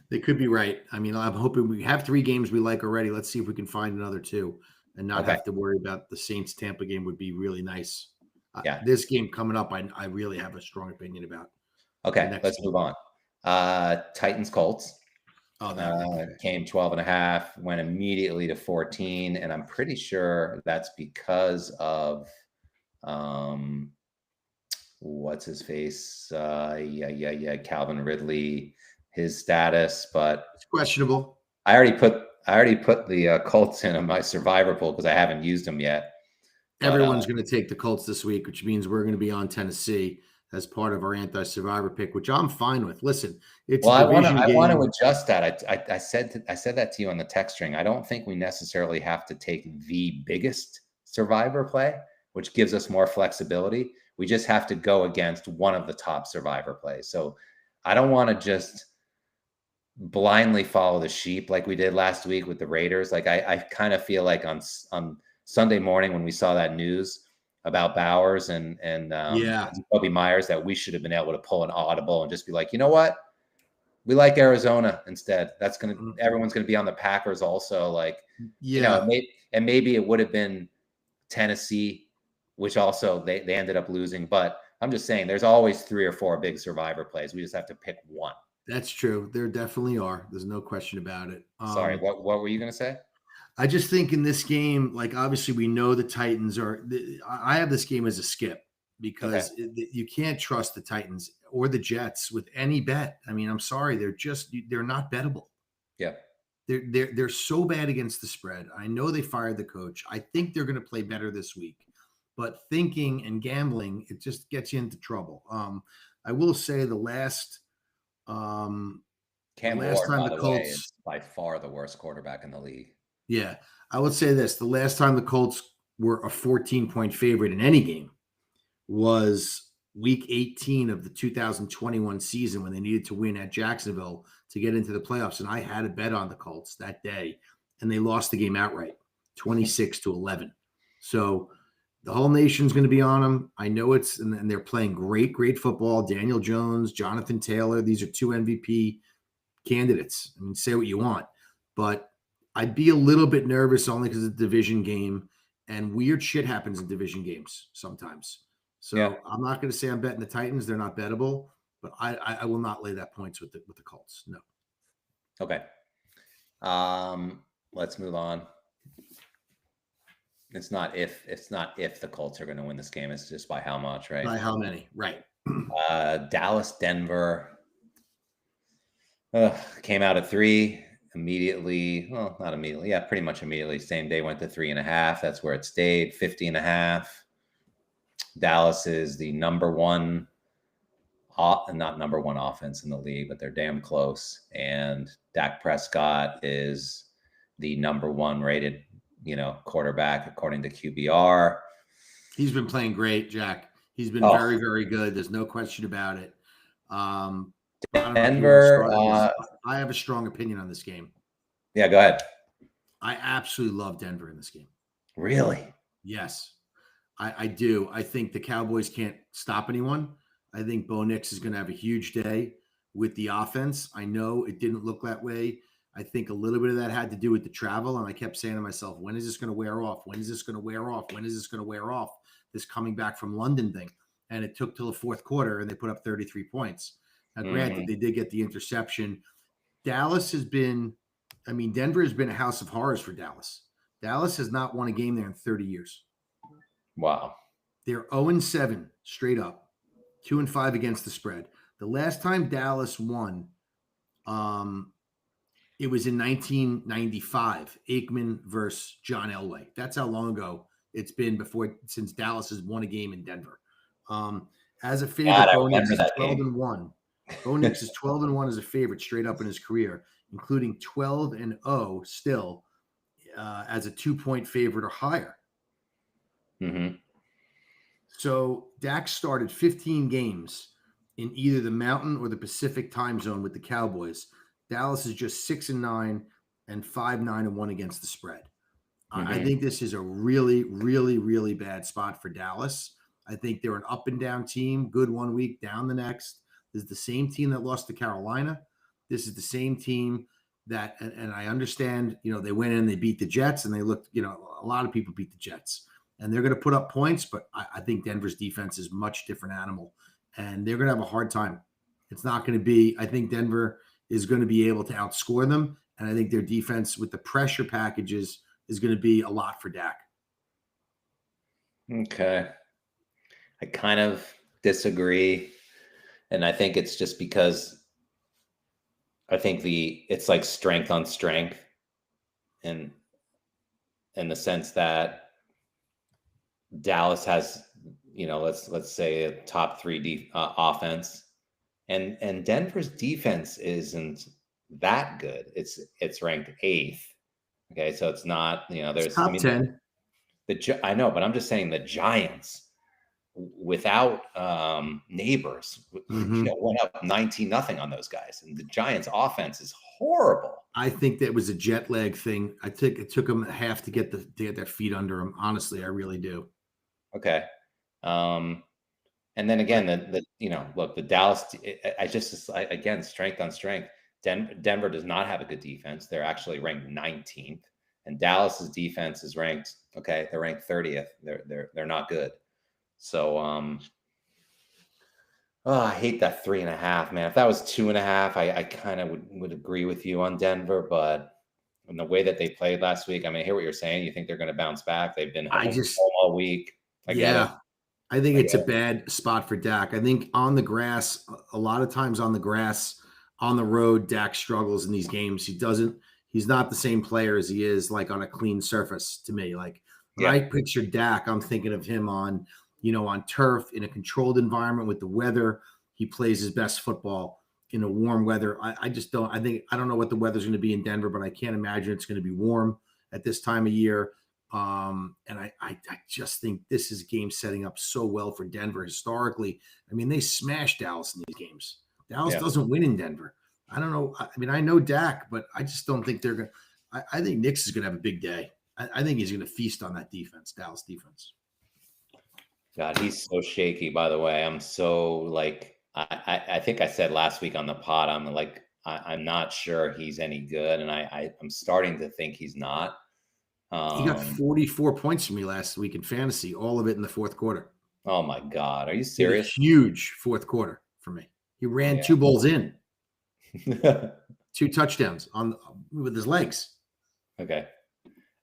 They could be right. I mean, I'm hoping we have 3 games we like already. Let's see if we can find another 2. And not have to worry about the Saints Tampa game would be really nice. This game coming up, I really have a strong opinion about. Okay, let's move on. Titans Colts. Came 12.5, went immediately to 14, and I'm pretty sure that's because of what's his face? Calvin Ridley, his status, but it's questionable. I already put the Colts in my survivor pool because I haven't used them yet. Everyone's going to take the Colts this week, which means we're going to be on Tennessee as part of our anti-survivor pick, which I'm fine with. Listen, it's I want to adjust that. I said that to you on the text string. I don't think we necessarily have to take the biggest survivor play, which gives us more flexibility. We just have to go against one of the top survivor plays. So I don't want to just blindly follow the sheep like we did last week with the Raiders. Like I kind of feel like on Sunday morning when we saw that news, about Bowers and Kobe Myers that we should have been able to pull an audible and just be like, you know what? We like Arizona instead. Everyone's gonna be on the Packers also. Like, maybe it would have been Tennessee, which also they ended up losing. But I'm just saying, there's always 3 or 4 big survivor plays. We just have to pick one. That's true. There definitely are. There's no question about it. Sorry, what were you gonna say? I just think in this game, like obviously we know the Titans are. I have this game as a skip because you can't trust the Titans or the Jets with any bet. I mean, I'm sorry, they're not bettable. Yeah, they're so bad against the spread. I know they fired the coach. I think they're going to play better this week, but thinking and gambling, it just gets you into trouble. I will say the last time the Colts is by far the worst quarterback in the league. Yeah, I would say this: the last time the Colts were a 14-point favorite in any game was Week 18 of the 2021 season when they needed to win at Jacksonville to get into the playoffs. And I had a bet on the Colts that day, and they lost the game outright, 26-11. So the whole nation's going to be on them. I know and they're playing great, great football. Daniel Jones, Jonathan Taylor, these are 2 MVP candidates. I mean, say what you want, but I'd be a little bit nervous only because it's a division game, and weird shit happens in division games sometimes. So I'm not going to say I'm betting the Titans. They're not bettable, but I will not lay that points with the Colts. No. Okay. Let's move on. It's not if the Colts are going to win this game. It's just by how much, right? By how many, right? Dallas, Denver came out at 3 immediately. Well, not immediately. Yeah, pretty much immediately. Same day went to 3.5. That's where it stayed. 50.5. Dallas is the number one, not number one offense in the league, but they're damn close. And Dak Prescott is the number 1 rated, quarterback according to QBR. He's been playing great, Jack. He's been very, very good. There's no question about it. Denver. I have a strong opinion on this game. Yeah, go ahead. I absolutely love Denver in this game. Really? Yes, I do. I think the Cowboys can't stop anyone. I think Bo Nix is going to have a huge day with the offense. I know it didn't look that way. I think a little bit of that had to do with the travel. And I kept saying to myself, when is this going to wear off? When is this going to wear off? When is this going to wear off? This coming back from London thing. And it took till the fourth quarter and they put up 33 points. Now, granted, they did get the interception. Denver has been a house of horrors for Dallas. Dallas has not won a game there in 30 years. Wow. They're 0-7 straight up, 2-5 against the spread. The last time Dallas won, it was in 1995, Aikman versus John Elway. That's how long ago it's been since Dallas has won a game in Denver. As a favorite, Bo Nix is 12-1. Bo Nix is 12-1 as a favorite straight up in his career, including 12-0 still as a 2-point favorite or higher. Mm-hmm. So Dak started 15 games in either the Mountain or the Pacific time zone with the Cowboys. Dallas is just 6-9 and 5-9-1 against the spread. Mm-hmm. I think this is a really, really, really bad spot for Dallas. I think they're an up and down team, good one week, down the next. This is the same team that lost to Carolina. This is the same team that, and I understand, they went in, they beat the Jets, and they looked, a lot of people beat the Jets. And they're going to put up points, but I think Denver's defense is a much different animal, and they're going to have a hard time. It's not going to be, I think Denver is going to be able to outscore them, and I think their defense with the pressure packages is going to be a lot for Dak. Okay. I kind of disagree, and I think it's just because I think it's like strength on strength, and in the sense that Dallas has, let's say a top 3 offense, and Denver's defense isn't that good. It's ranked 8th. Okay, so it's not, there's top 10. I know, but I'm just saying the Giants without Neighbors, went up 19-0 on those guys, and the Giants' offense is horrible. I think that was a jet lag thing. I think it took them half to get their feet under them. Honestly, I really do. Okay. And then again, look, the Dallas, again, strength on strength. Denver does not have a good defense. They're actually ranked 19th, and Dallas's defense is ranked. Okay, they're ranked 30th. They're not good. So, I hate that 3.5, man. If that was 2.5, I kind of would agree with you on Denver, but in the way that they played last week, I mean, I hear what you're saying. You think they're going to bounce back? They've been home all week. I get it. I think it's a bad spot for Dak. I think on the grass, a lot of times on the grass, on the road, Dak struggles in these games. He's not the same player as he is like on a clean surface to me. Like when I picture Dak, I'm thinking of him on turf in a controlled environment with the weather. He plays his best football in a warm weather. I don't know what the weather's going to be in Denver, but I can't imagine it's going to be warm at this time of year. And I just think this is a game setting up so well for Denver historically. I mean, they smashed Dallas in these games. Dallas doesn't win in Denver. I don't know. I mean, I know Dak, but I just don't think they're going to. I think Nix is going to have a big day. I think he's going to feast on that defense, Dallas defense. God, he's so shaky, by the way. I'm so like, I think I said last week on the pod, I'm not sure he's any good. And I'm starting to think he's not. He got 44 points from me last week in fantasy, all of it in the fourth quarter. Oh my God. Are you serious? Huge fourth quarter for me. He ran 2 balls in, 2 touchdowns with his legs. Okay.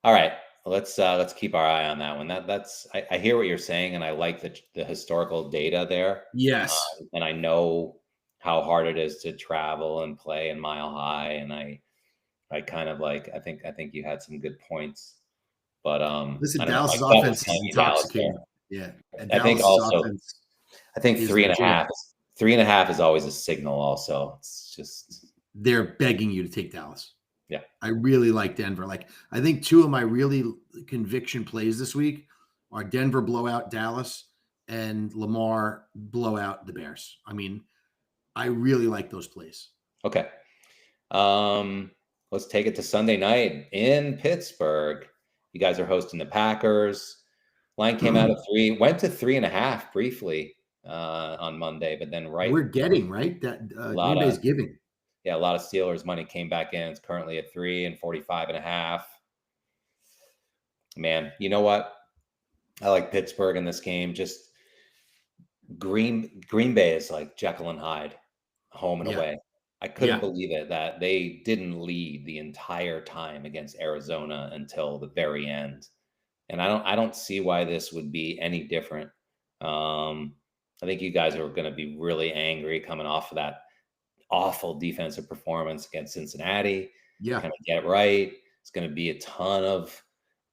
All right. Let's keep our eye on that one. I hear what you're saying, and I like the historical data there. Yes. And I know how hard it is to travel and play in Mile High, and I kind of like. I think you had some good points, but listen, Dallas' offense is intoxicating. Yeah, I think also. I think 3.5. 3.5 is always a signal. Also, it's just they're begging you to take Dallas. Yeah. I really like Denver. Like, I think 2 of my really conviction plays this week are Denver blowout Dallas and Lamar blowout the Bears. I mean, I really like those plays. Okay. Let's take it to Sunday night in Pittsburgh. You guys are hosting the Packers. Line came out of 3, went to 3.5 briefly on Monday, but then we're getting right that Green Bay's giving. Yeah, a lot of Steelers money came back in. It's currently at 3 and 45.5. Man, you know what? I like Pittsburgh in this game. Just Green Bay is like Jekyll and Hyde, home and away. I couldn't believe it that they didn't lead the entire time against Arizona until the very end. And I don't see why this would be any different. I think you guys are going to be really angry coming off of that awful defensive performance against Cincinnati. Yeah. Kind of get right. It's going to be a ton of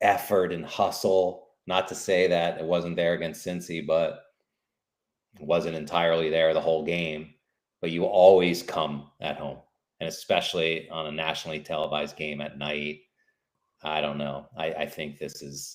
effort and hustle. Not to say that it wasn't there against Cincy, but it wasn't entirely there the whole game. But you always come at home, and especially on a nationally televised game at night. I don't know. I think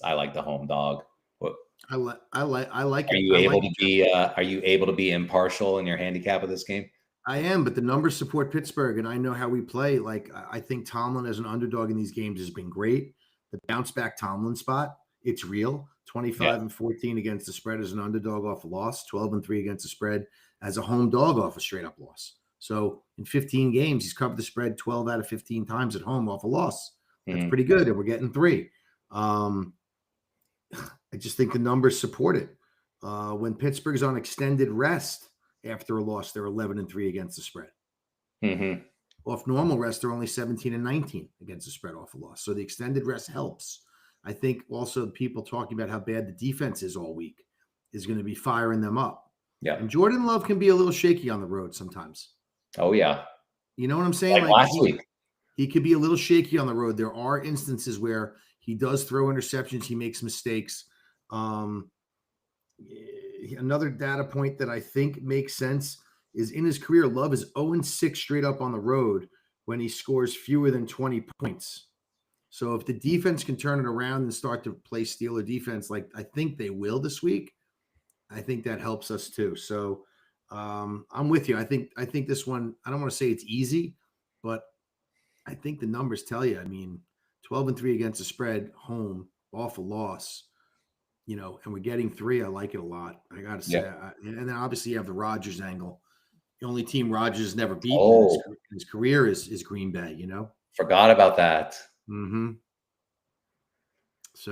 I like the home dog. What? I like it. Are you able to be impartial in your handicap of this game? I am, but the numbers support Pittsburgh, and I know how we play. Like, I think Tomlin as an underdog in these games has been great. The bounce back Tomlin spot, it's real. 25-14 against the spread as an underdog off a loss. 12-3 against the spread as a home dog off a straight up loss. So in 15 games, he's covered the spread 12 out of 15 times at home off a loss. That's pretty good, and we're getting 3. I just think the numbers support it. When Pittsburgh's on extended rest after a loss, they're 11-3 against the spread. Mm-hmm. Off normal rest, they're only 17-19 against the spread off a loss. So the extended rest helps. I think also people talking about how bad the defense is all week is going to be firing them up. Yeah. And Jordan Love can be a little shaky on the road sometimes. Oh, yeah. You know what I'm saying? Like last week. He could be a little shaky on the road. There are instances where he does throw interceptions. He makes mistakes. Another data point that I think makes sense is in his career, Love is 0-6 straight up on the road when he scores fewer than 20 points. So if the defense can turn it around and start to play Steeler defense, like I think they will this week, I think that helps us too. So I'm with you. I think this one, I don't want to say it's easy, but I think the numbers tell you. I mean, 12-3 against the spread, home, off a loss. and we're getting 3. I like it a lot. I got to say, Yeah. and then obviously you have the Rodgers angle. The only team Rodgers has never beaten Oh, in his career is Green Bay. forgot about that. Mm-hmm.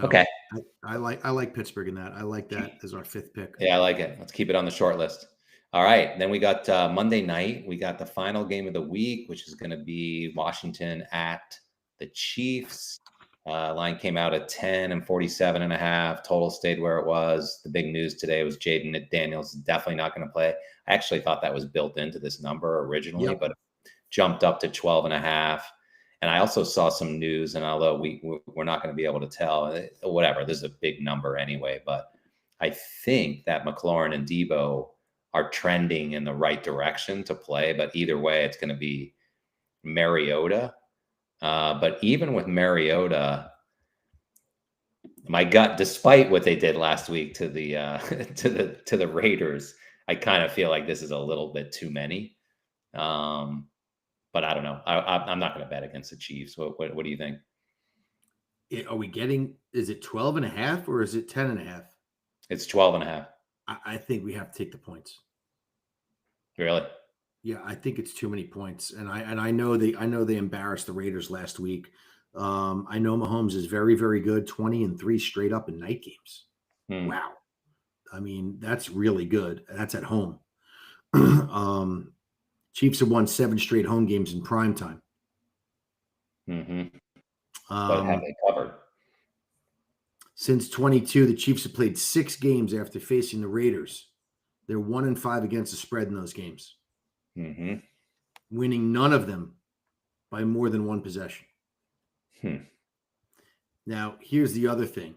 Okay. So I like Pittsburgh in that. I like that as our 5th pick. Yeah, I like it. Let's keep it on the short list. All right. Then we got Monday night. We got the final game of the week, which is going to be Washington at the Chiefs. Line came out at 10 and 47.5. Total stayed where it was. The big news today was Jaden Daniels is definitely not going to play. I actually thought that was built into this number originally, but it jumped up to 12.5. And I also saw some news, and although we're not going to be able to tell, whatever, this is a big number anyway, but I think that McLaurin and Debo are trending in the right direction to play. But either way, it's going to be Mariota. But even with Mariota, my gut, despite what they did last week to the to the Raiders, I kind of feel like this is a little bit too many. But I don't know. I'm not going to bet against the Chiefs. What do you think? Are we getting? Is it 12.5 or is it 10.5? It's 12.5. I think we have to take the points. Really? Yeah, I think it's too many points, and I know they embarrassed the Raiders last week. I know Mahomes is very, very good, 20-3 straight up in night games. Wow, I mean that's really good. That's at home. Chiefs have won 7 straight home games in prime time. But have they covered? Since 22, the Chiefs have played 6 games after facing the Raiders. They're 1-5 against the spread in those games, winning none of them by more than 1 possession. Now, here's the other thing.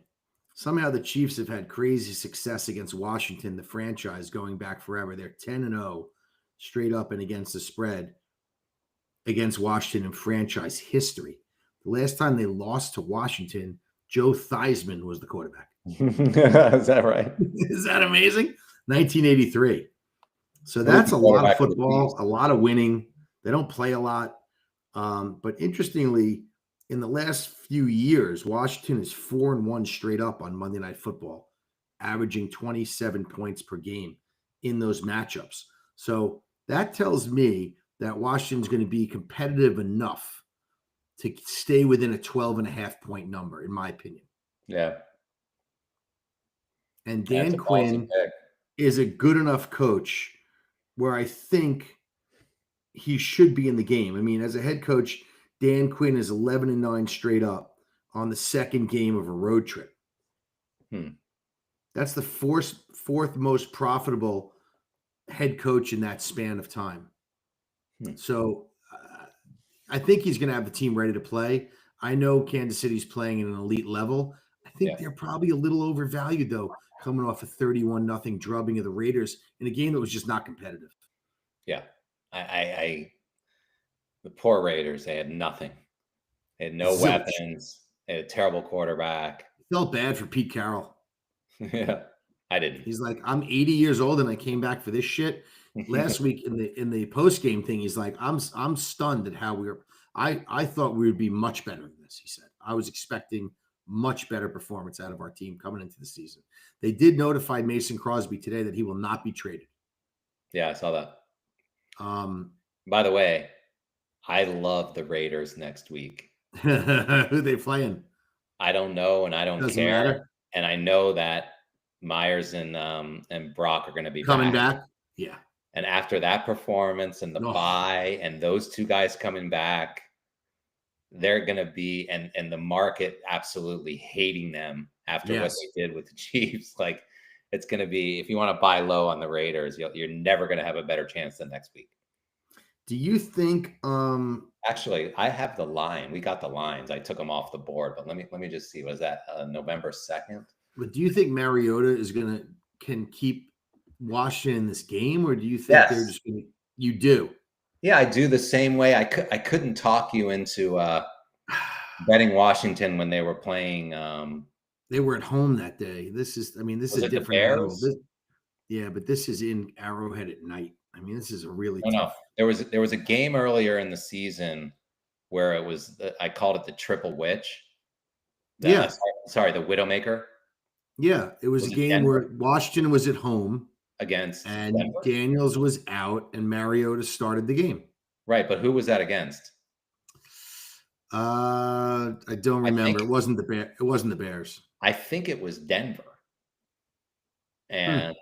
Somehow the Chiefs have had crazy success against Washington, the franchise, going back forever. They're 10-0 straight up and against the spread against Washington in franchise history. The last time they lost to Washington, Joe Theismann was the quarterback. Is that right? Is that amazing? 1983. So that's a lot of football, a lot of winning. They don't play a lot. But interestingly, in the last few years, Washington is 4-1 straight up on Monday Night Football, averaging 27 points per game in those matchups. So that tells me that Washington's going to be competitive enough to stay within a 12.5 point number, in my opinion. Yeah. And Dan Quinn is a good enough coach where I think he should be in the game. I mean, as a head coach, Dan Quinn is 11-9 straight up on the second game of a road trip. That's the fourth most profitable head coach in that span of time. So I think he's going to have the team ready to play. I know Kansas City's playing at an elite level. I think they're probably a little overvalued, though, coming off a 31-0 drubbing of the Raiders in a game that was just not competitive. Yeah. The poor Raiders, they had nothing. They had no weapons. They had a terrible quarterback. I felt bad for Pete Carroll. Yeah, I didn't. He's like, I'm 80 years old and I came back for this shit. Last week in the post-game thing, he's like, I'm stunned at how I thought we would be much better than this, he said. I was expecting much better performance out of our team coming into the season. They did notify Mason Crosby today that he will not be traded. Yeah, I saw that. By the way, I love the Raiders next week. Who are they playing? I don't know, and I don't care. Matter. And I know that Myers and Brock are going to be coming back. Yeah. And after that performance and the bye and those two guys coming back, they're going to be and the market absolutely hating them after what they did with the Chiefs. Like, it's going to be, if you want to buy low on the Raiders, you're never going to have a better chance than next week. Do you think actually I have the line. We got the lines. I took them off the board, but let me just see. Was that November 2nd? But do you think Mariota can keep Washington in this game, or do you think they're just going to? You do? Yeah, I do the same way. I couldn't talk you into betting Washington when they were playing. They were at home that day. This is a different animal. Yeah, but this is in Arrowhead at night. I mean, this is a really tough. No. There was a game earlier in the season where it was I called it the Triple Witch. Yeah. Sorry, the Widowmaker. Yeah, it was a Was it game Denver where Washington was at home against and Denver? Daniels was out and Mariota started the game. Right, but who was that against? I don't I remember. think It wasn't the Bear. It wasn't the Bears. I think it was Denver, Hmm. and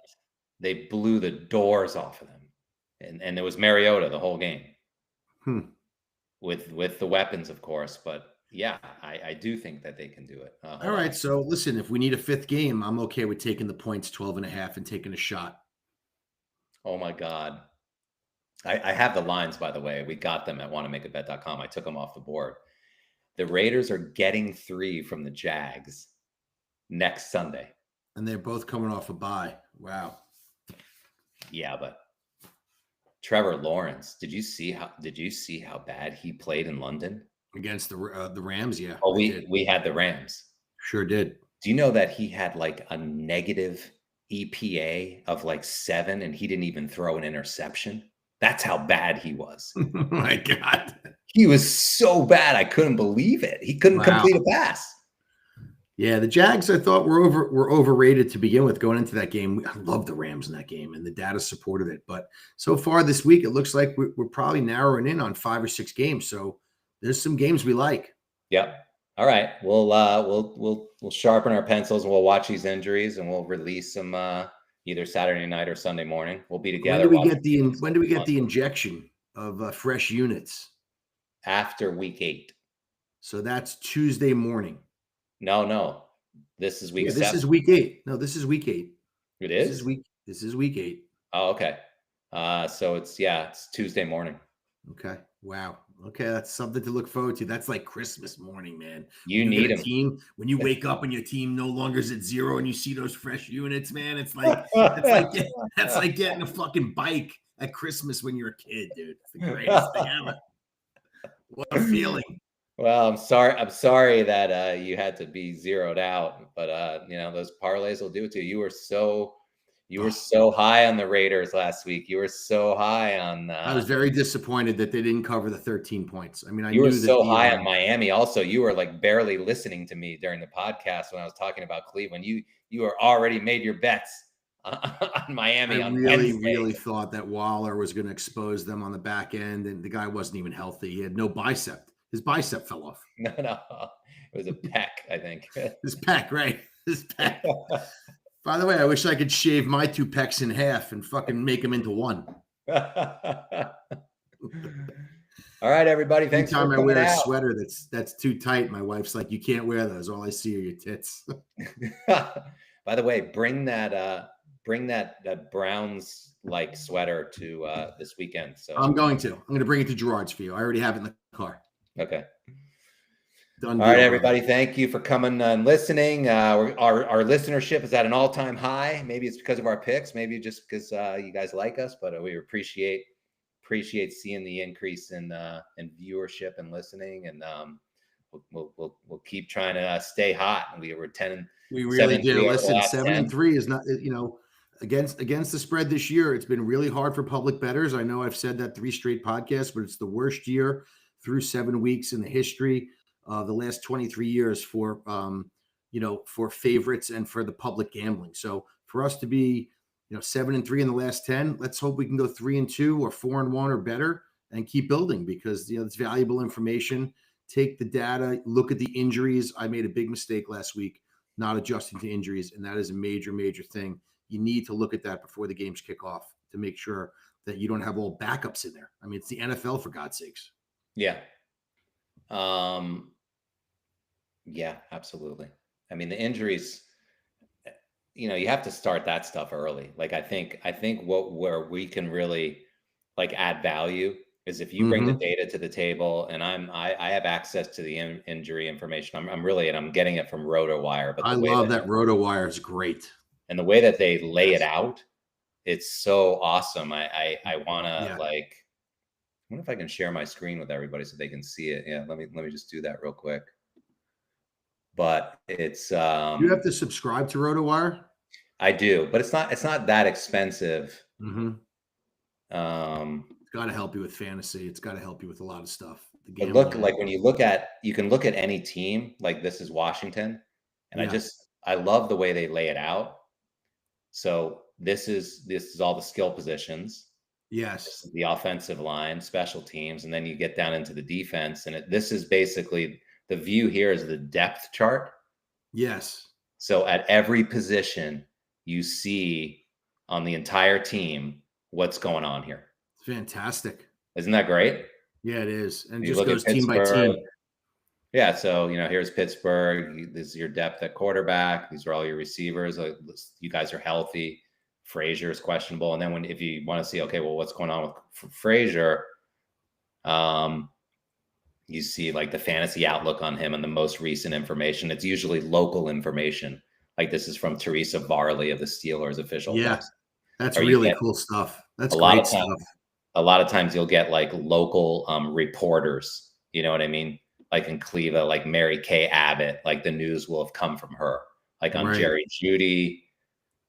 they blew the doors off of them, and it was Mariota the whole game Hmm. with the weapons, of course. But yeah, I do think that they can do it. All Hold on. right. So listen, if we need a fifth game, I'm okay with taking the points 12.5 and taking a shot. Oh my God. I have the lines, by the way. We got them at wantomakeabet.com. I took them off the board. The Raiders are getting 3 from the Jags next Sunday. And they're both coming off a bye. Wow. Yeah, but Trevor Lawrence, did you see how bad he played in London? Against the Rams, yeah. Oh, we had the Rams. Sure did. Do you know that he had like a negative EPA of like 7 and he didn't even throw an interception? That's how bad he was. Oh my God. He was so bad. I couldn't believe it. He couldn't complete a pass. Yeah, the Jags I thought were overrated to begin with going into that game. I love the Rams in that game, and the data supported it. But so far this week, it looks like we're probably narrowing in on 5 or 6 games. So there's some games we like. Yep. All right. We'll sharpen our pencils and we'll watch these injuries and we'll release them either Saturday night or Sunday morning. We'll be together. When do we get the injection of fresh units? After week 8. So that's Tuesday morning. No. This is week 7. This is week 8. No, this is week 8. It is? This is week 8. Oh, okay. So it's Tuesday morning. Okay. Wow. Okay, that's something to look forward to. That's like Christmas morning, man. You need a team when you wake up and your team no longer is at 0 and you see those fresh units, man. It's like that's like getting a fucking bike at Christmas when you're a kid, dude. It's the greatest thing ever. What a feeling. Well, I'm sorry that you had to be zeroed out, but those parlays will do it to you. You were so high on the Raiders last week. You were so high on. I was very disappointed that they didn't cover the 13 points. I mean, you were so high on Miami. Also, you were like barely listening to me during the podcast when I was talking about Cleveland. You were already made your bets on Miami. I really thought that Waller was going to expose them on the back end, and the guy wasn't even healthy. He had no bicep. His bicep fell off. No, it was a pec, I think. His pec, right? His pec. By the way, I wish I could shave my 2 pecs in half and fucking make them into one. All right, everybody. Thanks. Anytime I wear a sweater that's too tight, my wife's like, "You can't wear those. All I see are your tits." By the way, bring that Browns like sweater to this weekend. So I'm going to bring it to Gerard's for you. I already have it in the car. Okay. Done. All right, everybody. Thank you for coming and listening. Our listenership is at an all-time high. Maybe it's because of our picks. Maybe just because you guys like us, but we appreciate seeing the increase in viewership and listening. And we'll keep trying to stay hot. We were 10. We really do. Listen, 7-3 is not, against the spread this year. It's been really hard for public bettors. I know I've said that 3 straight podcasts, but it's the worst year through 7 weeks in the history of the last 23 years for favorites and for the public gambling. So for us to be 7-3 in the last 10, let's hope we can go 3-2 or 4-1 or better and keep building, because it's valuable information. Take the data, look at the injuries. I made a big mistake last week not adjusting to injuries, and that is a major thing. You need to look at that before the games kick off to make sure that you don't have all backups in there. I mean, it's the NFL, for God's sakes. Yeah. Yeah, absolutely. I mean, the injuries, you have to start that stuff early. Like, I think where we can really like add value is if you bring the data to the table, and I have access to the injury information. I'm getting it from RotoWire. But I love that RotoWire is great. And the way that they lay it out, it's so awesome. I want to I wonder if I can share my screen with everybody so they can see it. Yeah, let me just do that real quick. But it's you have to subscribe to RotoWire? I do, but it's not that expensive. It's got to help you with fantasy. It's got to help you with a lot of stuff. But look, like when you can look at any team, like this is Washington, and I love the way they lay it out. So this is all the skill positions. Yes. The offensive line, special teams, and then you get down into the defense. And this is basically the view here is the depth chart. Yes. So at every position, you see on the entire team what's going on here. Fantastic. Isn't that great? Yeah, it is. And You just look at goes team by team. Yeah, so here's Pittsburgh. This is your depth at quarterback. These are all your receivers. You guys are healthy. Frazier is questionable, and then if you want to see, okay, well, what's going on with Frazier? You see like the fantasy outlook on him and the most recent information. It's usually local information. Like this is from Teresa Varley of the Steelers official. Yeah, website. that's really cool stuff. That's great stuff. A lot of times you'll get like local reporters. You know what I mean? Like in Cleveland, like Mary Kay Abbott, like the news will have come from her. Like on Jerry Jeudy,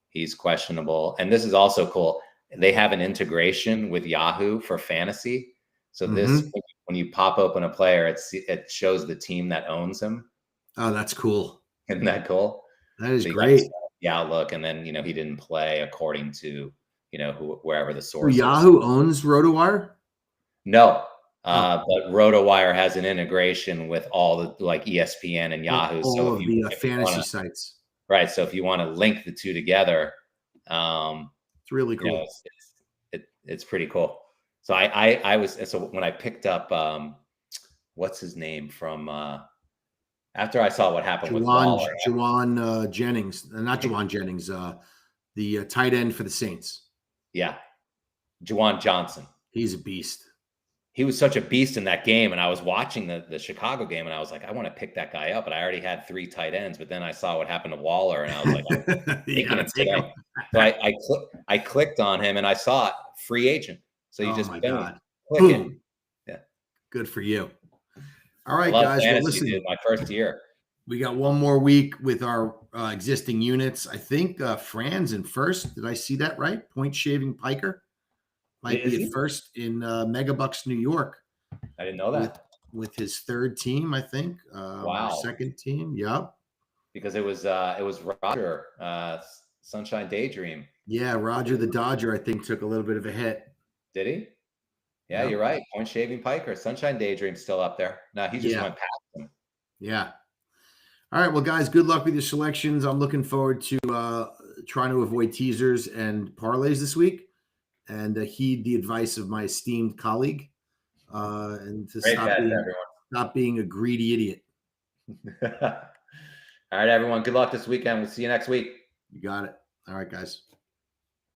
he's questionable. And this is also cool. They have an integration with Yahoo for fantasy. So this, when you pop open a player, it shows the team that owns him. Oh, that's cool. Isn't that cool? That is great. The outlook, and then he didn't play according to wherever the source. Yahoo owns RotoWire? No. But RotoWire has an integration with all the like ESPN and Yahoo. All of the fantasy sites. Right. So if you want to link the two together, it's really cool. It's pretty cool. So I was when I picked up what's his name from after I saw what happened with Waller. Juwan Jennings, not Juwan Jennings, the tight end for the Saints. Yeah. Juwan Johnson. He's a beast. He was such a beast in that game. And I was watching the Chicago game and I was like, I want to pick that guy up. But I already had 3 tight ends. But then I saw what happened to Waller and I was like, you gotta take him. So I clicked on him and I saw it, free agent. So you just click it. Yeah. Good for you. All right, guys. Well, listen, my first year. We got one more week with our existing units. I think Franz in first. Did I see that right? Point Shaving Piker might be at first in Megabucks, New York. I didn't know that. With his third team, I think. Wow. Second team. Yep. Because it was Roger, Sunshine Daydream. Yeah, Roger the Dodger, I think, took a little bit of a hit. Did he? Yeah, You're right. Point Shaving Piker. Sunshine Daydream still up there. No, he just went past him. Yeah. All right. Well, guys, good luck with your selections. I'm looking forward to trying to avoid teasers and parlays this week and heed the advice of my esteemed colleague and to stop being a greedy idiot. All right, everyone. Good luck this weekend. We'll see you next week. You got it. All right, guys.